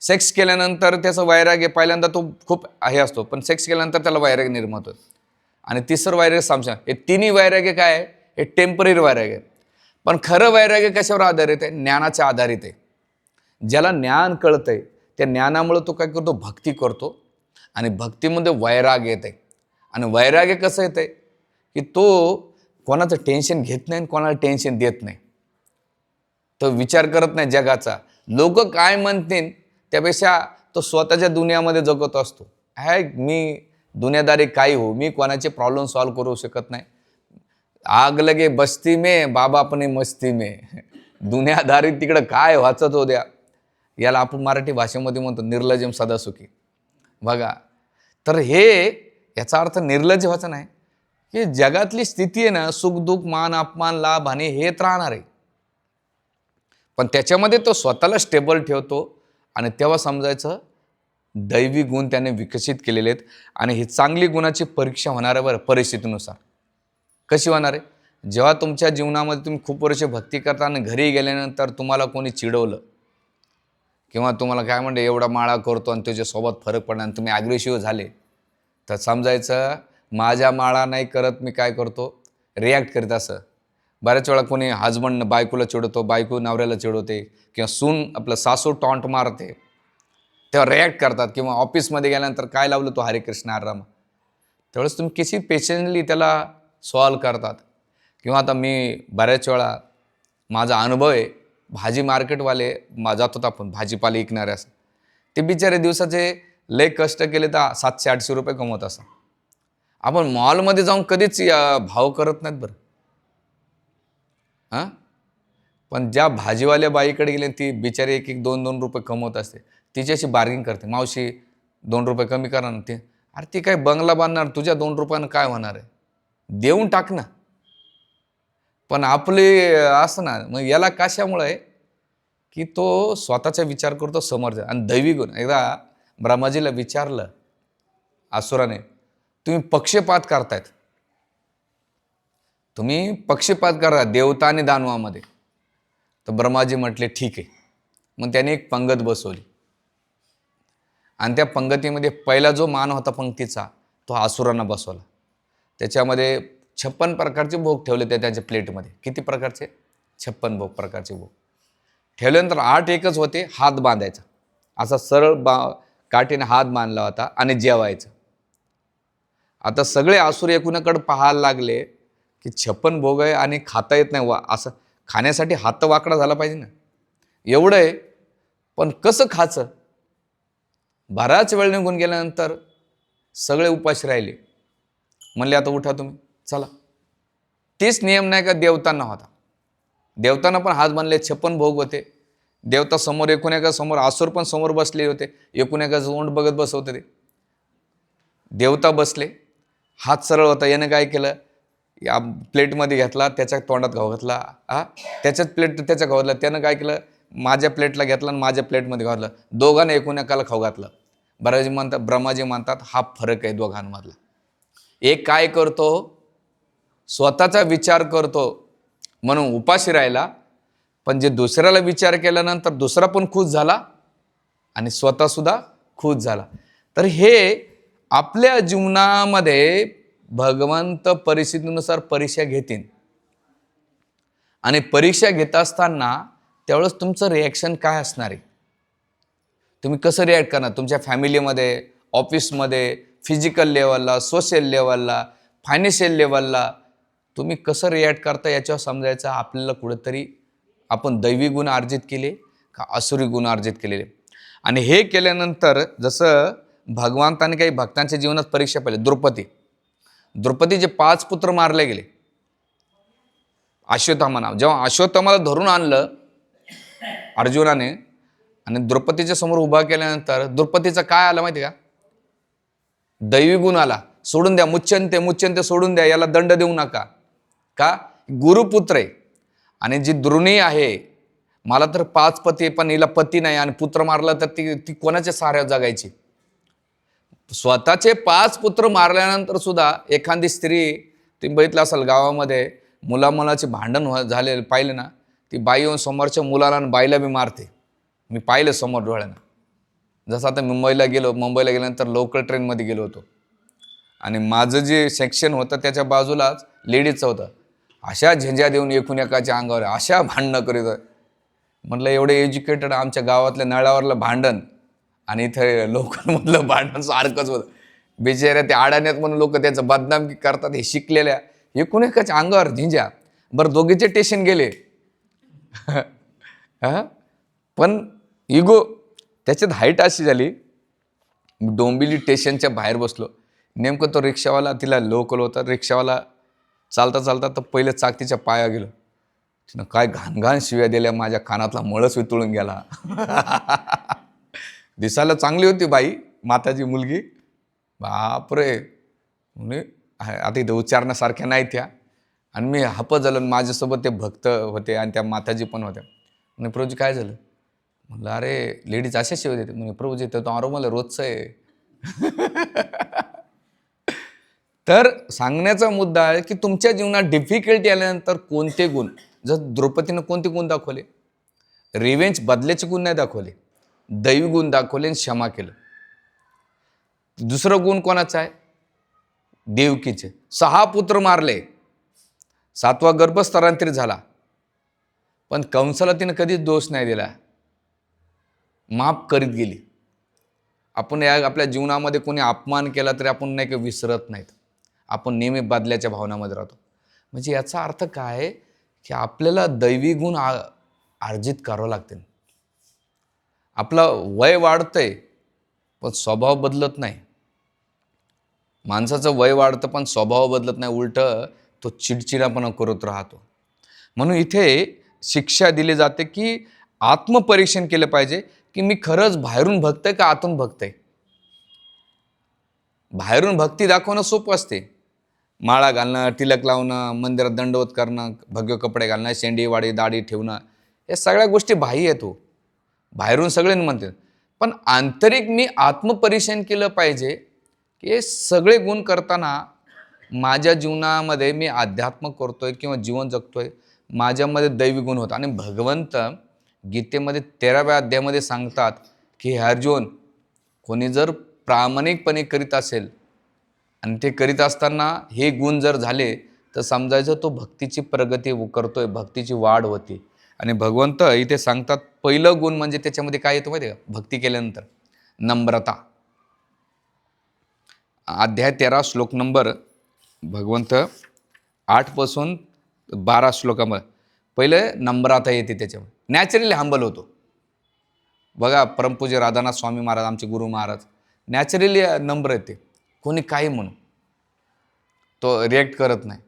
सेक्स केल्यानंतर त्याचं वैराग्य पहिल्यांदा तो खूप हे असतो, पण सेक्स केल्यानंतर त्याला वैराग्य निर्माण होतं. आणि तिसरं वैराग्य समशान. हे तिन्ही वैराग्य काय आहे, हे टेम्पररी वैराग्य. पण खरं वैराग्य कशावर आधारित आहे, ज्ञानाच्या आधारित आहे. ज्याला ज्ञान कळतंय त्या ज्ञानामुळे तो काय करतो, भक्ती करतो. आणि भक्तीमध्ये वैराग्य येते. आणि वैराग्य कसं येतंय की तो कोणाचं टेन्शन घेत नाही, कोणाला टेन्शन देत नाही. तो विचार करत नाही जगाचा, लोक काय म्हणतील त्यापेक्षा तो स्वतःच्या दुनियामध्ये जगत असतो. मी दुनियादारी काही हो, मी कोणाचे प्रॉब्लेम सॉल्व करू शकत नाही. आग लगे बस्ती में बाबा अपनी मस्ती में, दुनियादारी तिकडं काय वाचत हो द्या. याला आपण मराठी भाषेमध्ये म्हणतो निर्लज्जम सदासुखी. बघा, तर हे याचा अर्थ निर्लज्ज व्हायचं नाही की जगातली स्थिती आहे ना, सुखदुःख मान अपमान लाभ हानी हेच राहणार आहे. पण त्याच्यामध्ये तो स्वतःला स्टेबल ठेवतो आणि तेव्हा समजायचं दैवी गुण त्याने विकसित केलेले आहेत. आणि ही चांगली गुणाची परीक्षा होणार आहे बरं परिस्थितीनुसार. कशी होणार आहे, जेव्हा तुमच्या जीवनामध्ये तुम्ही खूप वर्ष भक्ती करता आणि घरी गेल्यानंतर तुम्हाला कोणी चिडवलं किंवा तुम्हाला काय म्हणते एवढा माळा करतो आणि त्याच्यासोबत फरक पडला आणि तुम्ही ॲग्रेसिव्ह झाले, तर समजायचं माझ्या माळा नाही करत, मी काय करतो रिॲक्ट करीत. असं बऱ्याच वेळा कोणी हजबंड बायकोला चिडवतो, बायको नवऱ्याला चिडवते किंवा सून आपलं सासू टॉन्ट मारते, तेव्हा रिॲक्ट करतात. किंवा ऑफिसमध्ये गेल्यानंतर काय लावलं तो हरे कृष्ण हरे, त्यावेळेस तुम्ही किती पेशंटली त्याला सॉल्व करतात. किंवा आता मी बऱ्याच वेळा माझा अनुभव आहे, भाजी मार्केटवाले जात होता आपण भाजीपाले विकणारे, असं ते बिचारे दिवसाचे लय कष्ट केले तर 700-800 रुपये कमवत असं. आपण मॉलमध्ये जाऊन कधीच भाव करत नाहीत बरं. हां, पण ज्या भाजीवाल्या बाईकडे गेले ती बिचारी 1-2 रुपये कमवत असते, तिच्याशी बार्गिंग करते, मावशी 2 रुपये कमी करा ना. ते अरे ती काय बंगला बांधणार, तुझ्या 2 रुपयानं काय होणार आहे, देऊन टाक ना. पण आपले असं ना, मग याला कशामुळे आहे की तो स्वतःचा विचार करतो समर्थ. आणि दैवी गुण, एकदा ब्रह्माजीला विचारलं असुराने, तुम्ही पक्षपात करतायत, तुम्ही पक्षपात करा देवता आणि दानवामध्ये. तर ब्रह्माजी म्हटले ठीक आहे. मग त्याने एक पंगत बसवली आणि त्या पंगतीमध्ये पहिला जो मान होता पंक्तीचा तो असुरांना बसवला. त्याच्यामध्ये 56 प्रकारचे भोग ठेवले त्याच्या प्लेटमध्ये. किती प्रकारचे, 56 प्रकारचे भोग ठेवल्यानंतर 8 एकच होते, हात बांधायचा असा सरळ काठीने हात बांधला होता आणि जेवायचं. आता सगळे असुर एकूणाकडे पाहायला लागले की 56 भोग आहे आणि खाता येत नाही, असं खाण्यासाठी हात वाकडा झाला पाहिजे ना, एवढं आहे पण कसं खायचं. बराच वेळ निघून गेल्यानंतर सगळे उपाशी राहिले. म्हणले आता उठा तुम्ही चला. तेच नियम नाही का देवतांना होता, देवतांना पण हात बांधले, 56 भोग होते. देवता समोर, एकूण एका समोर, असुर पण समोर बसले होते, एकूण एका तोंड बघत बसवते. ते देवता बसले, हात सरळ होता. यानं काय केलं, या प्लेटमध्ये घेतला, त्याच्या तोंडात घाव घातला, त्याच्यात प्लेट त्याच्या खाऊ घातला. त्यानं काय केलं, माझ्या प्लेटला घेतला आणि माझ्या प्लेटमध्ये घातलं. दोघांना एकूण एकाला खाऊ घातलं. ब्रह्माजी म्हणतात हा फरक आहे दोघांमधला. एक काय करतो, स्वतःचा विचार करतो म्हणून उपाशी राहिला, पण जे दुसऱ्याला विचार केल्यानंतर दुसरा पण खुश झाला आणि स्वतःसुद्धा खुश झाला. तर हे आपल्या जीवनामध्ये भगवंत परिस्थितीनुसार परीक्षा घेतील. आणि परीक्षा घेत असताना त्यावेळेस तुमचं रिॲक्शन काय असणार आहे, तुम्ही कसं रिॲक्ट करणार, तुमच्या फॅमिलीमध्ये, ऑफिसमध्ये, फिजिकल लेवलला, सोशल लेवलला, फायनान्शियल लेवलला तुम्ही कसं रिॲक्ट करता याच्यावर समजायचं आपल्याला कुठेतरी आपण दैवी गुण अर्जित केले का आसुरी गुण अर्जित केलेले. आणि हे केल्यानंतर जसं भगवंताने काही भक्तांच्या जीवनात परीक्षा पाहिली. द्रौपदीचे 5 पुत्र मारले गेले अश्वत्थामा. जेव्हा अश्वत्थामाला धरून आणलं अर्जुनाने आणि द्रौपदीच्या समोर उभा केल्यानंतर द्रौपदीचं काय आलं माहिती का? दैवी गुण आला. सोडून द्या, मुच्चंते सोडून द्या, याला दंड देऊ नका. का? गुरुपुत्र आहे. आणि जी द्रोणी आहे, मला तर 5 पती पण हिला पती नाही आणि पुत्र मारला तर ती कोणाच्या सहाऱ्यावर जगायची? स्वतःचे 5 पुत्र मारल्यानंतर सुद्धा एखादी स्त्री, ती बघितलं असेल गावामध्ये मुलामुलाचे भांडण झाले पाहिले ना, ती बाई येऊन समोरच्या मुलाला आणि बाईला बी मारते. मी पाहिलं समोर डोळ्यानं. जसं आता मुंबईला गेल्यानंतर लोकल ट्रेनमध्ये गेलो होतो आणि माझं जे सेक्शन होतं त्याच्या बाजूलाच लेडीजचं होतं. अशा झंझ्या देऊन एकूण एकाच्या अंगावर अशा भांडणं करीत. म्हटलं एवढे एज्युकेटेड आमच्या गावातल्या नळावरलं भांडण आणि इथे लोकलमधलं भांडण सारखंच होतं. बिचाऱ्या ते अडाण्यात म्हणून लोक त्याचं बदनामी करतात. हे शिकलेल्या एकूण एकाच्या अंगावर झिंज्या. बरं, दोघीचे टेशन गेले पण इगो त्याच्यात हाईट अशी झाली. डोंबिवली स्टेशनच्या बाहेर बसलो. नेमकं तो रिक्षावाला, तिला लोकल होता, रिक्षावाला चालता तर पहिलं चाक तिच्या पाया गेलं. तिनं काय घाण शिव्या दिल्या, माझ्या कानातला मळच वितळून गेला. दिसायला चांगली होती बाई, माताची मुलगी. बापरे, म्हणजे आता इथं उच्चारण्यासारख्या नाही त्या. आणि मी हप झालो. माझ्यासोबत ते भक्त होते आणि त्या माताजी पण होत्या. म्हणजे प्रभूजी काय झालं? म्हणलं अरे लेडीज अशा शिवाय देते. म्हणजे प्रभूजी तर नॉर्मल रोजचं आहे. तर सांगण्याचा मुद्दा आहे की तुमच्या जीवनात डिफिकल्टी आल्यानंतर कोणते गुण, जर द्रौपदीनं कोणते गुण दाखवले? रिव्हेंज, बदल्याचे गुण नाही दाखवले, दैवी गुण दाखवले आणि क्षमा केलं. दुसरं गुण कोणाचं आहे? देवकीचे. 6 पुत्र मारले, 7वा गर्भस्थानांतरित झाला, पण कंसाला तिने कधीच दोष नाही दिला, माफ करीत गेली. आपण आपल्या जीवनामध्ये कोणी अपमान केला तरी आपण नाही का विसरत नाहीत. आपण नेहमी बदल्याच्या भावनामध्ये राहतो. म्हणजे याचा अर्थ काय की आपल्याला दैवी गुण अर्जित करावं लागते. आपलं वय वाढतंय पण स्वभाव बदलत नाही. माणसाचं वय वाढतं पण स्वभाव बदलत नाही, उलटं तो चिडचिडापणा करत राहतो. म्हणून इथे शिक्षा दिली जाते की आत्मपरीक्षण केलं पाहिजे की मी खरंच बाहेरून भक्त आहे का आतून भक्त आहे. बाहेरून भक्ती दाखवणं सोपं असते. माळा घालणं, तिलक लावणं, मंदिरात दंडवत करणं, भगवे कपडे घालणं, शेंडी वाडी दाढी ठेवणं, या सगळ्या गोष्टी बाह्य येतो, बाहेरून सगळे म्हणतात. पण आंतरिक मी आत्मपरीक्षण केलं पाहिजे की हे सगळे गुण करताना माझ्या जीवनामध्ये मी अध्यात्म करतोय किंवा जीवन जगतोय, माझ्यामध्ये दैवी गुण होता. आणि भगवंत गीतेमध्ये 13व्या अध्यायामध्ये सांगतात की अर्जुन, कोणी जर प्रामाणिकपणे करीत असेल आणि ते करीत असताना हे गुण जर झाले तर समजायचं तो भक्तीची प्रगती करतोय, भक्तीची वाढ होती. आणि भगवंत इथे सांगतात पहिलं गुण म्हणजे त्याच्यामध्ये काय येतं माहिती आहे का? भक्ती केल्यानंतर नम्रता. अध्याय 13 श्लोक नंबर भगवंत 8 पासून 12 श्लोकामध्ये पहिले नम्रता येते. त्याच्यामध्ये नॅचरली हंबल होतो. बघा परमपूज्य राधानाथ स्वामी महाराज, आमचे गुरु महाराज, नॅचरली नम्र येते. कोणी काही म्हणू तो रिॲक्ट करत नाही,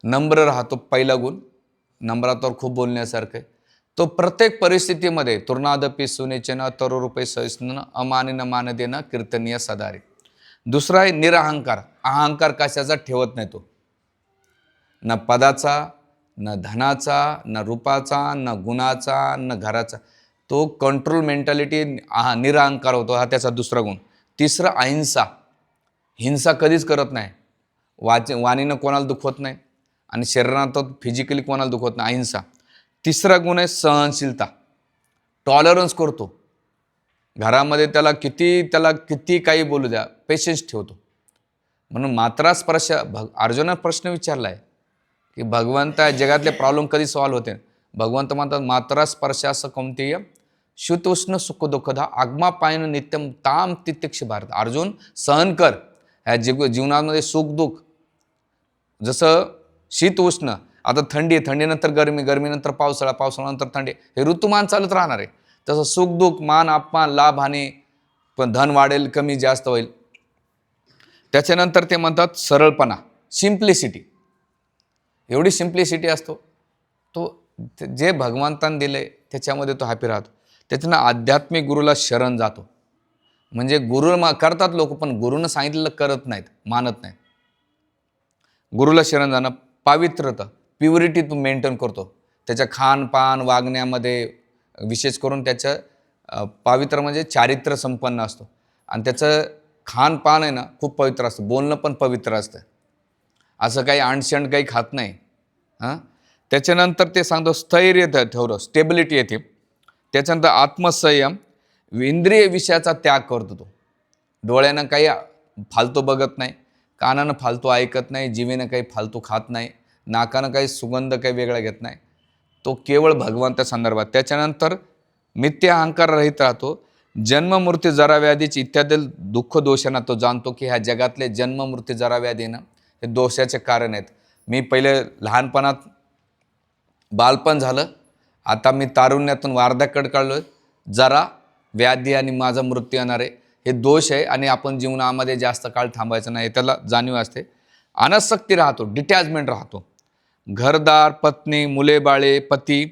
नम्र राहतो. पहिला गुण नम्रतावर खूप बोलण्यासारखं आहे. तो प्रत्येक परिस्थितीमध्ये तरुणादपी सुनेचन तरुरूपे सहिष्णुन अमानिन मान देणं कीर्तनीय सदारी. दुसरा आहे निरअहंकार. अहंकार कशाचा ठेवत नाही तो, न पदाचा, न धनाचा, न रूपाचा, न गुणाचा, न घराचा. तो कंट्रोल मेंटॅलिटी, निरअहंकार होतो, हा त्याचा दुसरा गुण. तिसरं अहिंसा. हिंसा कधीच करत नाही. वाणीनं कोणाला दुखवत नाही आणि शरीरानं तो फिजिकली कोणाला दुखवत नाही, अहिंसा. तिसरा गुण आहे सहनशीलता. टॉलरन्स करतो. घरामध्ये त्याला किती काही बोलू द्या, पेशन्स ठेवतो. म्हणून मात्रा स्पर्श, अर्जुनानं प्रश्न विचारला आहे की भगवंत जगातले प्रॉब्लेम कधी सॉल्व्ह होते? भगवंत म्हणतात मात्रा स्पर्शास कौंतेय शुतोष्ण सुख दुःखदा आगमा पायन नित्यम ताम तित्यक्ष भारत. अर्जुन सहन कर. ह्या जीवनामध्ये सुख दुःख, जसं शीत उष्ण, आता थंडीनंतर गरमी, गरमीनंतर पावसाळा, पावसाळ्यानंतर थंडी, हे ऋतुमान चालत राहणार आहे. तसं सुखदुःख, मान अपमान, लाभ हानी, पण धन वाढेल कमी जास्त होईल. त्याच्यानंतर ते म्हणतात सरळपणा, सिम्प्लिसिटी. एवढी सिम्प्लिसिटी असतो तो, जे भगवंताने दिले त्याच्यामध्ये तो हॅपी राहतो. त्याच्यानं आध्यात्मिक गुरुला शरण जातो. म्हणजे गुरु करतात लोक, पण गुरुनं सांगितलेलं करत नाहीत, मानत नाहीत. गुरुला शरण जाणं, पावित्रता, प्युरिटी तू मेंटेन करतो. त्याच्या खानपान वागण्यामध्ये विशेष करून त्याचं पावित्र म्हणजे चारित्र्य संपन्न असतो. आणि त्याचं खानपान आहे ना खूप पवित्र असतं, बोलणं पण पवित्र असतं. असं काही आणशण काही खात नाही. त्याच्यानंतर ते सांगतो स्थैर्य ठेवलं, स्टेबिलिटी येते. त्याच्यानंतर आत्मसंयम, इंद्रिय विषयाचा त्याग करतो तो. डोळ्यानं काही फालतू बघत नाही, कानानं फालतू ऐकत नाही, जिभेनं काही फालतू खात नाही, नाकानं काही सुगंध काही वेगळा घेत नाही. तो केवळ भगवंता संदर्भात. त्याच्यानंतर मिथ्या अहंकार रहित राहतो. जन्म मृत्यू जरा व्याधीची इत्यादी दुःख दोषांना तो जाणतो की ह्या जगातले जन्म मृत्यू जरा व्याधी ना हे दोषाचे कारण आहेत. मी पहिले लहानपणात बालपण झालं, आता मी तारुण्यातून वार्धक्याकडे काढलोय, जरा व्याधी आणि माझा मृत्यू येणार आहे, हे दोष आहे. आणि आपण जीवनामध्ये जास्त काळ थांबायचं नाही, त्याला जाणीव असते. अनासक्ती राहतो, डिटॅचमेंट राहतो. घरदार, पत्नी, मुले बाळे, पती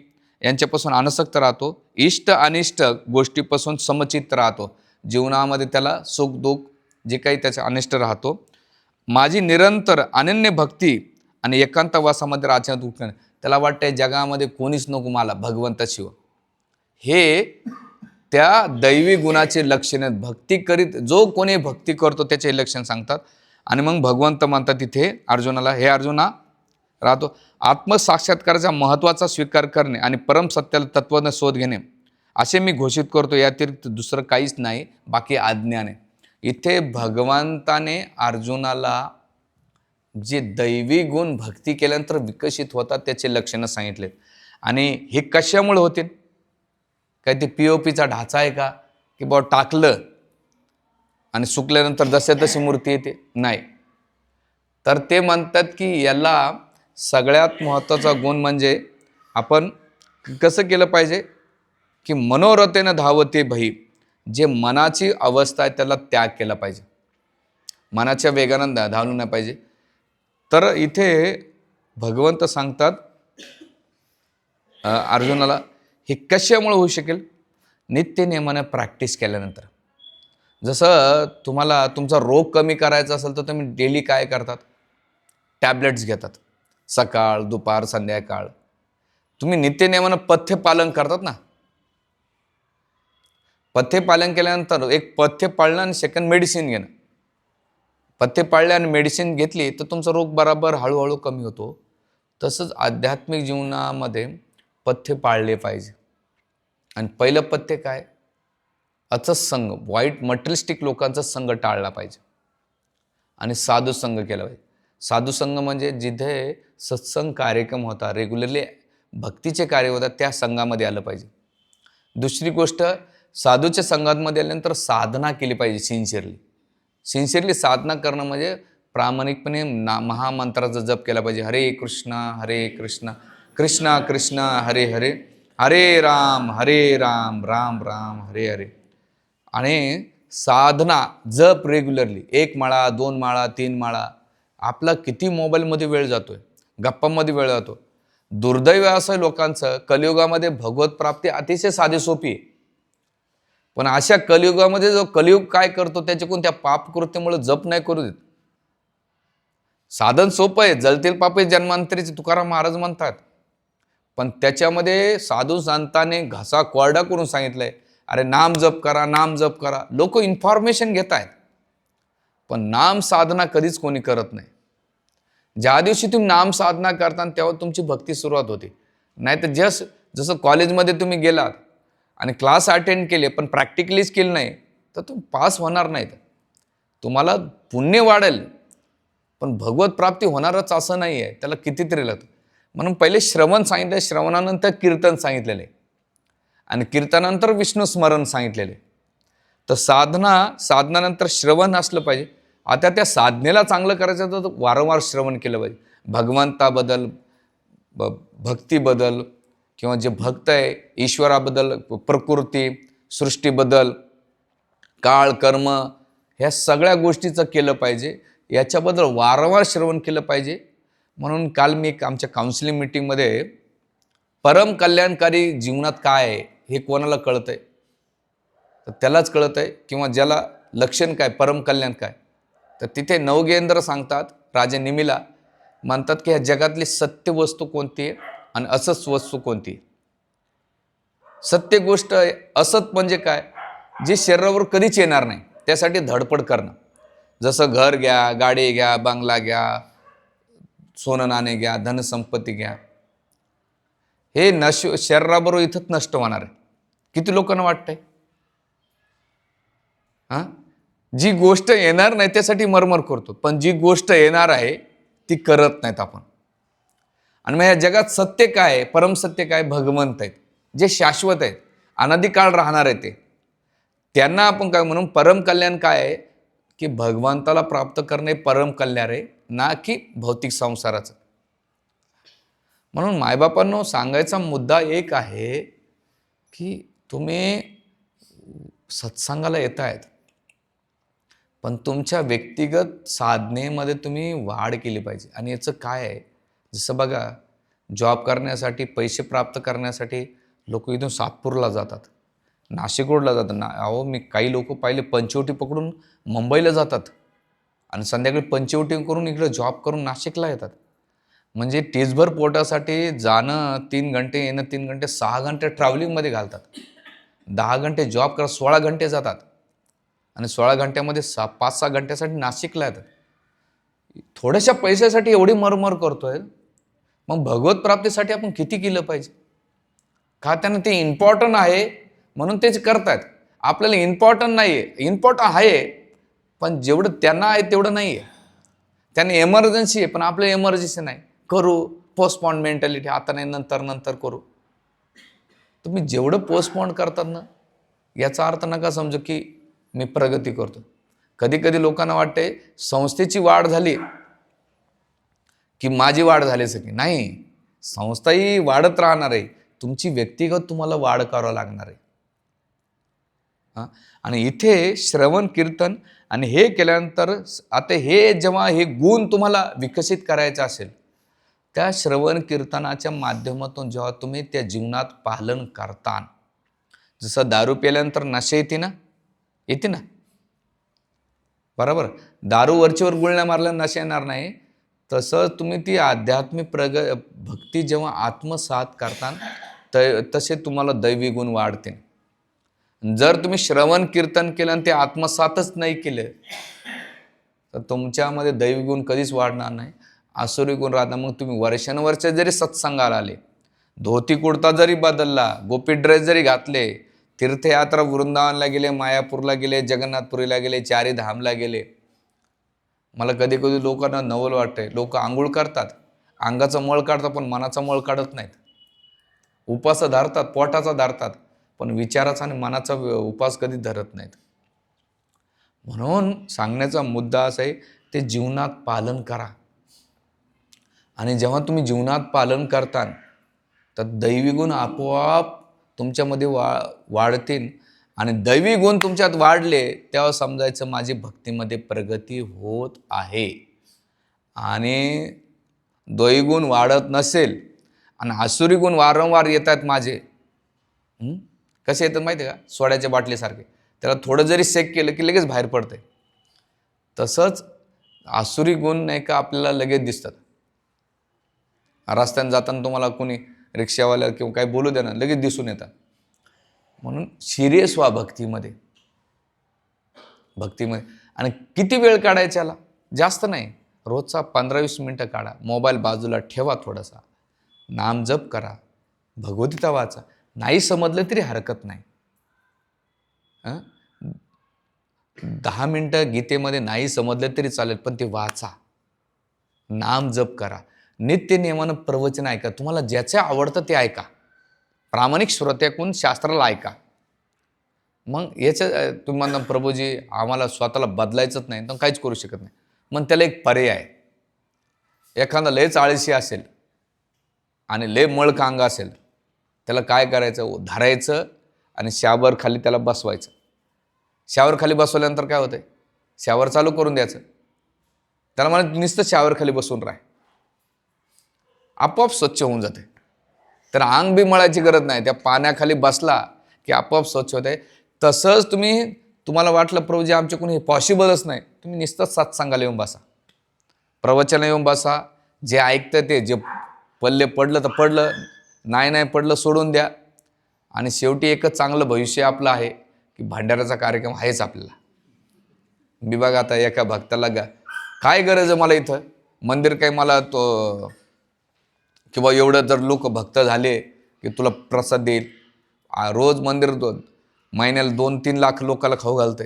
यांच्यापासून अनासक्त राहतो. इष्ट अनिष्ट गोष्टीपासून समचित्त राहतो. जीवनामध्ये त्याला सुख दुःख जे काही त्याचा अनिष्ट राहतो. माझी निरंतर अनन्य भक्ती आणि एकांतवासामध्ये राहण्यात उठणं, त्याला वाटतंय जगामध्ये कोणीच नको मला भगवंताशिवाय. हे त्या दैवी गुणाचे लक्षण आहेत. भक्ती करीत जो कोणी भक्ती करतो त्याचे लक्षण सांगतात. आणि मग भगवंत म्हणतात तिथे अर्जुनाला, हे अर्जुना राहतो आत्मसाक्षात्काराचा महत्त्वाचा स्वीकार करणे आणि परम सत्याला तत्त्वाने शोध घेणे असे मी घोषित करतो. यातिरिक्त दुसरं काहीच नाही, बाकी अज्ञान आहे. इथे भगवंताने अर्जुनाला जे दैवी गुण भक्ती केल्यानंतर विकसित होतात त्याचे लक्षणं सांगितलेत. आणि हे कशामुळे होतील? काय ते POPचा ढाचा आहे का, की बा टाकलं आणि सुकल्यानंतर जसे तशी मूर्ती येते? नाही. तर ते म्हणतात की याला सगळ्यात महत्त्वाचा गुण म्हणजे आपण कसं केलं पाहिजे, की मनोरथेनं धावते भई, जे मनाची अवस्था आहे त्याला त्याग केला पाहिजे. मनाच्या वेगानं धावलं नाही पाहिजे. तर इथे भगवंत सांगतात अर्जुनाला, हे कशामुळे होऊ शकेल? नित्य नियमानं प्रॅक्टिस केल्यानंतर. जसं तुम्हाला तुमचा रोग कमी करायचा असेल तर तुम्ही डेली काय करतात? टॅबलेट्स घेतात, सकाळ दुपार संध्याकाळ. तुम्ही नित्यनियमानं पथ्यपालन करतात ना. पथ्यपालन केल्यानंतर एक पथ्य पाळणं आणि सेकंड मेडिसिन घेणं. पथ्य पाळले आणि मेडिसिन घेतली तर तुमचा रोग बराबर हळूहळू कमी होतो. तसंच आध्यात्मिक जीवनामध्ये पथ्य पाळले पाहिजे. आणि पहिलं पथ्य काय? अचसंग, वाईट मटेरियलिस्टिक लोकांचा संग टाळला पाहिजे आणि साधू संग केला पाहिजे. साधू संघ म्हणजे जिथे सत्संग कार्यक्रम होता, रेग्युलरली भक्तीचे कार्य होतात, त्या संघामध्ये आलं पाहिजे. दुसरी गोष्ट, साधूच्या संघामध्ये आल्यानंतर साधना केली पाहिजे. सिन्सिअरली साधना करणं म्हणजे प्रामाणिकपणे महामंत्राचा जप केला पाहिजे. हरे कृष्ण कृष्ण कृष्ण हरे हरे, हरे राम राम राम हरे हरे. आणि साधना जप रेग्युलरली 1 माळा 2 माळा 3 माळा. आपला किती मोबाईलमध्ये वेळ जातोय, गप्पांमध्ये वेळ जातो. दुर्दैव असं लोकांचं, कलियुगामध्ये भगवत प्राप्ती अतिशय साधी सोपी आहे. पण अशा कलियुगामध्ये जो कलियुग काय करतो त्याच्याकडून त्या पापकृत्यमुळे जप नाही करू देत. साधन सोपं आहे, जळतील पापे जन्मांतरीचे तुकाराम महाराज म्हणतात. पण त्याच्यामध्ये साधू संतांनी घसा कोरडा करून सांगितलंय, अरे नाम जप करा. लोक इन्फॉर्मेशन घेत आहेत, पण नाम साधना कधीच कोणी करत नाही. ज्या दिवशी तुम्ही नाम साधना करता तेव्हा तुमची भक्ती सुरुवात होते. नाही तर जसं कॉलेजमध्ये तुम्ही गेलात आणि क्लास अटेंड केले पण प्रॅक्टिकलीच केलं नाही तर तुम्ही पास होणार नाहीत. तुम्हाला पुण्य वाढेल पण भगवत प्राप्ती होणारच असं नाही आहे, त्याला कितीतरी लागतं. म्हणून पहिले श्रवण सांगितलं, श्रवणानंतर कीर्तन सांगितलेलं आहे आणि कीर्तनानंतर विष्णू स्मरण सांगितलेले. तर साधनानंतर श्रवण असलं पाहिजे. आता त्या साधनेला चांगलं करायचं तर वारंवार श्रवण केलं पाहिजे. भगवंताबद्दल, भक्तीबद्दल, किंवा जे भक्त आहे ईश्वराबद्दल, प्रकृती, सृष्टीबद्दल, काळ, कर्म, ह्या सगळ्या गोष्टीचं केलं पाहिजे. याच्याबद्दल वारंवार श्रवण केलं पाहिजे. म्हणून काल मी आमच्या काउन्सिलिंग मीटिंगमध्ये परम कल्याणकारी जीवनात काय आहे हे कोणाला कळतंय, तर त्यालाच कळतंय, किंवा ज्याला लक्षण काय, परम कल्याण काय, तर तिथे नवगेंद्र सांगतात, राजे निमीला म्हणतात की ह्या जगातली सत्य वस्तू कोणती आहे आणि असत वस्तू कोणती आहे. सत्य गोष्ट आहे, असत म्हणजे काय, जे शरीरावर कधीच येणार नाही, त्यासाठी धडपड करणं. जसं घर घ्या, गाडी घ्या, बंगला घ्या, सोनं नाणे घ्या, धनसंपत्ती घ्या, हे शरीराबरोबर इथंच नष्ट होणार आहे. किती लोकांना वाटतंय? हां, जी गोष्ट येणार नाही त्यासाठी मरमर करतो, पण जी गोष्ट येणार आहे ती करत नाहीत आपण. आणि मग या जगात सत्य काय आहे, परमसत्य काय, भगवंत आहेत, जे शाश्वत आहेत, अनादिकाळ राहणार आहे ते. त्यांना आपण काय म्हणून, परम कल्याण काय आहे की भगवंताला प्राप्त करणे परम कल्याण आहे, ना की भौतिक संसाराचं. म्हणून मायबापांनो सांगायचा मुद्दा एक आहे की तुम्ही सत्संगाला येत आहेत, पण तुमच्या व्यक्तिगत साधनेमध्ये तुम्ही वाढ केली पाहिजे. आणि याचं काय आहे, जसं बघा, जॉब करण्यासाठी, पैसे प्राप्त करण्यासाठी लोक इथून सातपूरला जातात, नाशिक रोडला जातात ना. अहो, मी काही लोक पाहिले पंचवटी पकडून मुंबईला जातात आणि संध्याकाळी पंचवटी करून इकडे जॉब करून नाशिकला येतात. म्हणजे टीसभर पोटासाठी जाणं 3 घंटे, येणं 3 घंटे, 6 घंटे ट्रॅव्हलिंगमध्ये घालतात. 10 घंटे जॉब करा, 16 घंटे जातात आणि 16 घंट्यामध्ये 5-6 घंट्यासाठी नाशिकला येतात. थोड्याशा पैशासाठी एवढी मरमर करतोय, मग भगवत प्राप्तीसाठी आपण किती केलं पाहिजे? का त्यांना ते इम्पॉर्टंट आहे म्हणून तेच करतायत. आपल्याला इम्पॉर्टंट नाही आहे, इम्पॉर्टंट आहे पण जेवढं त्यांना आहे तेवढं नाही आहे. त्यांना एमर्जन्सी आहे पण आपल्याला एमर्जन्सी नाही, करू पोस्टपोन मेंटॅलिटी, आता नाही, नंतर नंतर करू. तुम्ही जेवढं पोस्टपोन करतात ना, याचा अर्थ नका समजू की मी प्रगती करतो. कधी कधी लोकांना वाटते संस्थेची वाढ झाली की माझी वाढ झालीच की नाही, संस्थाही वाढत राहणार आहे, तुमची व्यक्तिगत तुम्हाला वाढ करावं लागणार आहे. हां, आणि इथे श्रवण कीर्तन आणि हे केल्यानंतर आता हे जेव्हा हे गुण तुम्हाला विकसित करायचं असेल, त्या श्रवण कीर्तनाच्या माध्यमातून जेव्हा तुम्ही त्या जीवनात पालन करता, जसं दारू प्यायल्यानंतर नशा येते ना, येते ना, बरोबर, दारू वरचीवर गुळण्या मारल्या नशा येणार नाही, तसं तुम्ही ती आध्यात्मिक भक्ती जेव्हा आत्मसात करता, तसे तुम्हाला दैवी गुण वाढतील. जर तुम्ही श्रवण कीर्तन केलं आणि ते आत्मसातच नाही केलं तर तुमच्यामध्ये दैवी गुण कधीच वाढणार नाही, आसुरी गुण राहणार. मग तुम्ही वर्षानुवर्ष जरी सत्संगाला आले, धोती कुर्ता जरी बदलला, गोपी ड्रेस जरी घातले, तीर्थयात्रा वृंदावनला गेले, मायापूरला गेले, जगन्नाथपुरीला गेले, चारी धामला गेले, मला कधी कधी लोकांना नवल वाटतंय, लोक आंघोळ करतात, अंगाचा मळ काढतात पण मनाचा मळ काढत नाहीत. उपास धरतात, पोटाचा धरतात, पण विचाराचा आणि मनाचा उपास कधी धरत नाहीत. म्हणून सांगण्याचा मुद्दा असा आहे, ते जीवनात पालन करा. आणि जेव्हा तुम्ही जीवनात पालन करता तर दैवी गुण आपोआप तुमच्यामध्ये वाढतील. आणि दैवी गुण तुमच्यात वाढले तेव्हा समजायचं माझी भक्तीमध्ये प्रगती होत आहे. आणि दैवी गुण वाढत नसेल आणि आसुरी गुण वारंवार येत आहेत माझे, कसे येतात माहिती आहे का, सोड्याच्या बाटलीसारखे, त्याला थोडं जरी सेक केलं की लगेच बाहेर पडते. तसंच आसुरी गुण नाही का आपल्याला लगेच दिसतात. रस्त्याने जाताना तुम्हाला कोणी रिक्षावाल्या किंवा काही बोलू द्या ना, लगेच दिसून येतात. म्हणून सिरियस व्हा भक्तीमध्ये. आणि किती वेळ काढायचा याला, जास्त नाही, रोजचा 15-20 मिनटं काढा. मोबाईल बाजूला ठेवा, थोडासा नाम जप करा, भगवद्गीता वाचा. नाही समजलं तरी हरकत नाही. 10 मिनटं गीतेमध्ये नाही समजलं तरी चालेल, पण ते वाचा, नाम जप करा, नित्य नियमानं प्रवचन ऐका, तुम्हाला ज्याचं आवडतं ते ऐका, प्रामाणिक श्रोत्याकडून शास्त्राला ऐका. मग याचं तुम्हाला प्रभूजी आम्हाला स्वतःला बदलायचंच नाही तर काहीच करू शकत नाही, मग त्याला एक पर्याय आहे. एखादा लयच आळशी असेल आणि लय मळकांग असेल त्याला काय करायचं, धरायचं आणि शावर खाली त्याला बसवायचं. शावर खाली बसवल्यानंतर काय होतंय, शावर चालू करून द्यायचं. त्याला मला नुसतं शावर खाली बसून राह, आपोआप स्वच्छ होऊन जाते. तर अंग बी मळायची गरज नाही, त्या पाण्याखाली बसला की आपोआप स्वच्छ होते. तसंच तुम्हाला वाटलं प्रभूजी आमच्याकडून हे पॉसिबलच नाही, तुम्ही नुसतं सत्संगाला येऊन बसा, प्रवचन येऊन बसा. जे ऐकतं ते, जे पल्ले पडलं तर पडलं, नाही पडलं सोडून द्या. आणि शेवटी एकच चांगलं भविष्य आपलं आहे की भंडाऱ्याचा कार्यक्रम आहेच आपल्याला. मी बघा आता एका भक्ताला काय गरज आहे मला इथं मंदिर, काय मला तो किंवा एवढं जर लोक भक्त झाले की तुला प्रसाद देईल. रोज मंदिर महिन्याला 2-3 लाख लोकाला खाऊ घालते.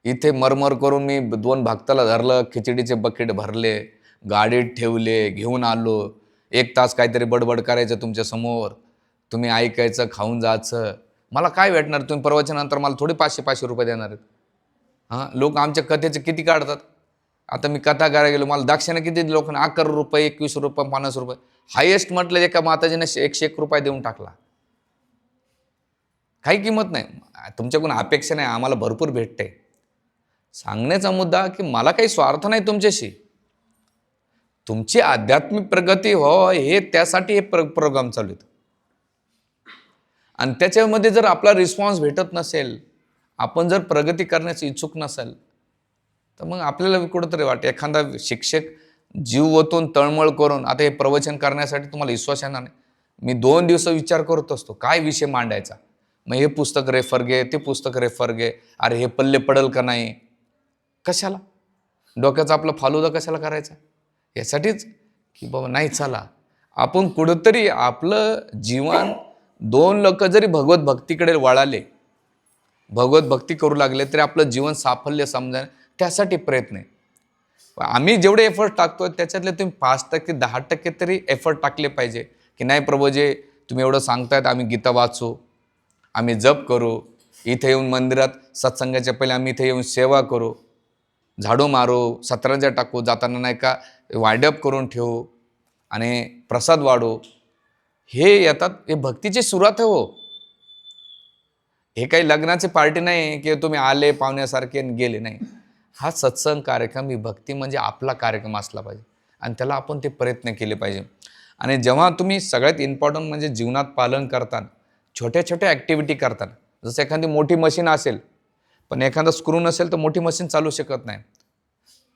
इथे मरमर करून मी 2 भक्ताला धरलं, खिचडीचे बकेट भरले, गाडीत ठेवले, घेऊन आलो. 1 तास काहीतरी बडबड करायचं तुमच्या समोर, तुम्ही ऐकायचं, खाऊन जायचं. मला काय भेटणार, तुम्ही प्रवचनानंतर मला थोडे 500 रुपये देणार आहेत. लोक आमच्या कथेचे किती काढतात. आता मी कथा करायला गेलो, मला दक्षिणा किती लोकांना 11 रुपये, 21 रुपये, 50 रुपये, हायेस्ट म्हटलं एका माताजीने 101 रुपये देऊन टाकला. काही किंमत नाही, तुमच्याकडून अपेक्षा नाही, आम्हाला भरपूर भेटते. सांगण्याचा मुद्दा की मला काही स्वार्थ नाही तुमच्याशी, तुमची आध्यात्मिक प्रगती हो, हे त्यासाठी हे प्रोग्राम चालू आहेत. आणि त्याच्यामध्ये जर आपला रिस्पॉन्स भेटत नसेल, आपण जर प्रगती करण्याची इच्छुक नसेल, तर मग आपल्याला कुठंतरी वाटतं. एखादा शिक्षक जीव ओतून तळमळ करून, आता हे प्रवचन करण्यासाठी तुम्हाला विश्वास येणार नाही, मी 2 दिवस विचार करत असतो काय विषय मांडायचा. मग हे पुस्तक रेफर घे, ते पुस्तक रेफर घे, अरे हे पल्ले पडल का नाही, कशाला डोक्याचा आपला फालुदा कशाला करायचा. यासाठीच की बाबा नाही, चला आपण कुठंतरी आपलं जीवन, 2 लोक जरी भगवत भक्तीकडे वळाले, भगवत भक्ती करू लागले, तरी आपलं जीवन साफल्य समजा, त्यासाठी प्रयत्न आहे. आम्ही जेवढे एफर्ट टाकतो त्याच्यातले तुम्ही 5%, 10% तरी एफर्ट टाकले पाहिजे. की नाही प्रभूजी तुम्ही एवढं सांगतायत, आम्ही गीता वाचू, आम्ही जप करू, इथे येऊन मंदिरात सत्संगाच्या पहिले आम्ही इथे येऊन सेवा करू, झाडू मारू, सतरंजा टाकू, जाताना नाही का वायडअप करून ठेवू आणि प्रसाद वाढू. हे येतात, हे भक्तीची सुरुवात आहे हो. हे काही लग्नाची पार्टी नाही की तुम्ही आले पाहुण्यासारखे गेले, नाही. हा सत्संग कार्यक्रम, ही भक्ती म्हणजे आपला कार्यक्रम असला पाहिजे आणि त्याला आपण ते प्रयत्न केले पाहिजे. आणि जेव्हा तुम्ही सगळ्यात इम्पॉर्टंट म्हणजे जीवनात पालन करताना, छोट्या छोट्या ॲक्टिव्हिटी करताना, जसं एखादी मोठी मशीन असेल पण एखादा स्क्रू नसेल तर मोठी मशीन चालू शकत नाही.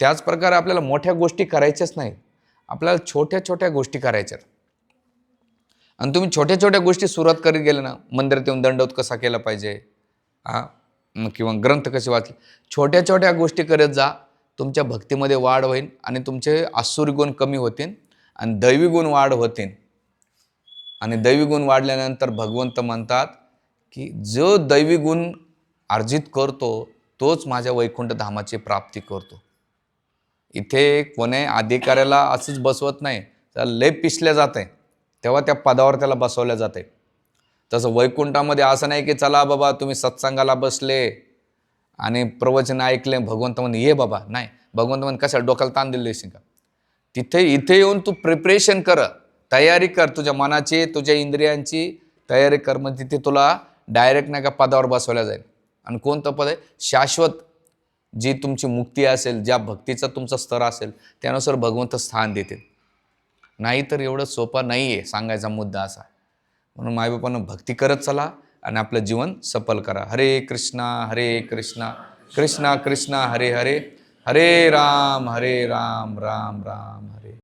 त्याच प्रकारे आपल्याला मोठ्या गोष्टी करायच्याच नाहीत, आपल्याला छोट्या छोट्या गोष्टी करायच्यात. आणि तुम्ही छोट्या छोट्या गोष्टी सुरुवात करत गेले ना, मंदिरात येऊन दंडवत कसा केला पाहिजे, किंवा ग्रंथ कसे वाचले, छोट्या छोट्या गोष्टी करत जा, तुमच्या भक्तीमध्ये वाढ होईल आणि तुमचे आसुरी गुण कमी होतील आणि दैवी गुण वाढ होतील. आणि दैवी गुण वाढल्यानंतर भगवंत म्हणतात की जो दैवी गुण अर्जित करतो तोच माझ्या वैकुंठ धामाची प्राप्ती करतो. इथे कोणी अधिकाऱ्याला असंच बसवत नाही, त्याला लय पिसल्या जाते, तेव्हा त्या पदावर त्याला बसवल्या जाते. तसं वैकुंठामध्ये असं नाही की चला बाबा तुम्ही सत्संगाला बसले आणि प्रवचन ऐकले, भगवंत म्हणे ये बाबा, नाही. भगवंत म्हणे कशाला डोक्याला ताण दिले का, इथे येऊन तू प्रिपरेशन कर, तयारी कर, तुझ्या मनाची, तुझ्या इंद्रियांची तयारी कर. मग तिथे तुला डायरेक्ट नाही का पदावर बसवल्या जाईल. आणि कोणतं पद आहे, शाश्वत, जी तुमची मुक्ती असेल, ज्या भक्तीचा तुमचा स्तर असेल त्यानुसार भगवंत स्थान देतील. नाही तर एवढं सोपं नाही आहे, सांगायचा मुद्दा असा. म्हणून मायबापानं भक्ती करत चला आणि आपलं जीवन सफल करा. हरे कृष्णा कृष्णा कृष्णा हरे हरे, हरे राम राम राम हरे.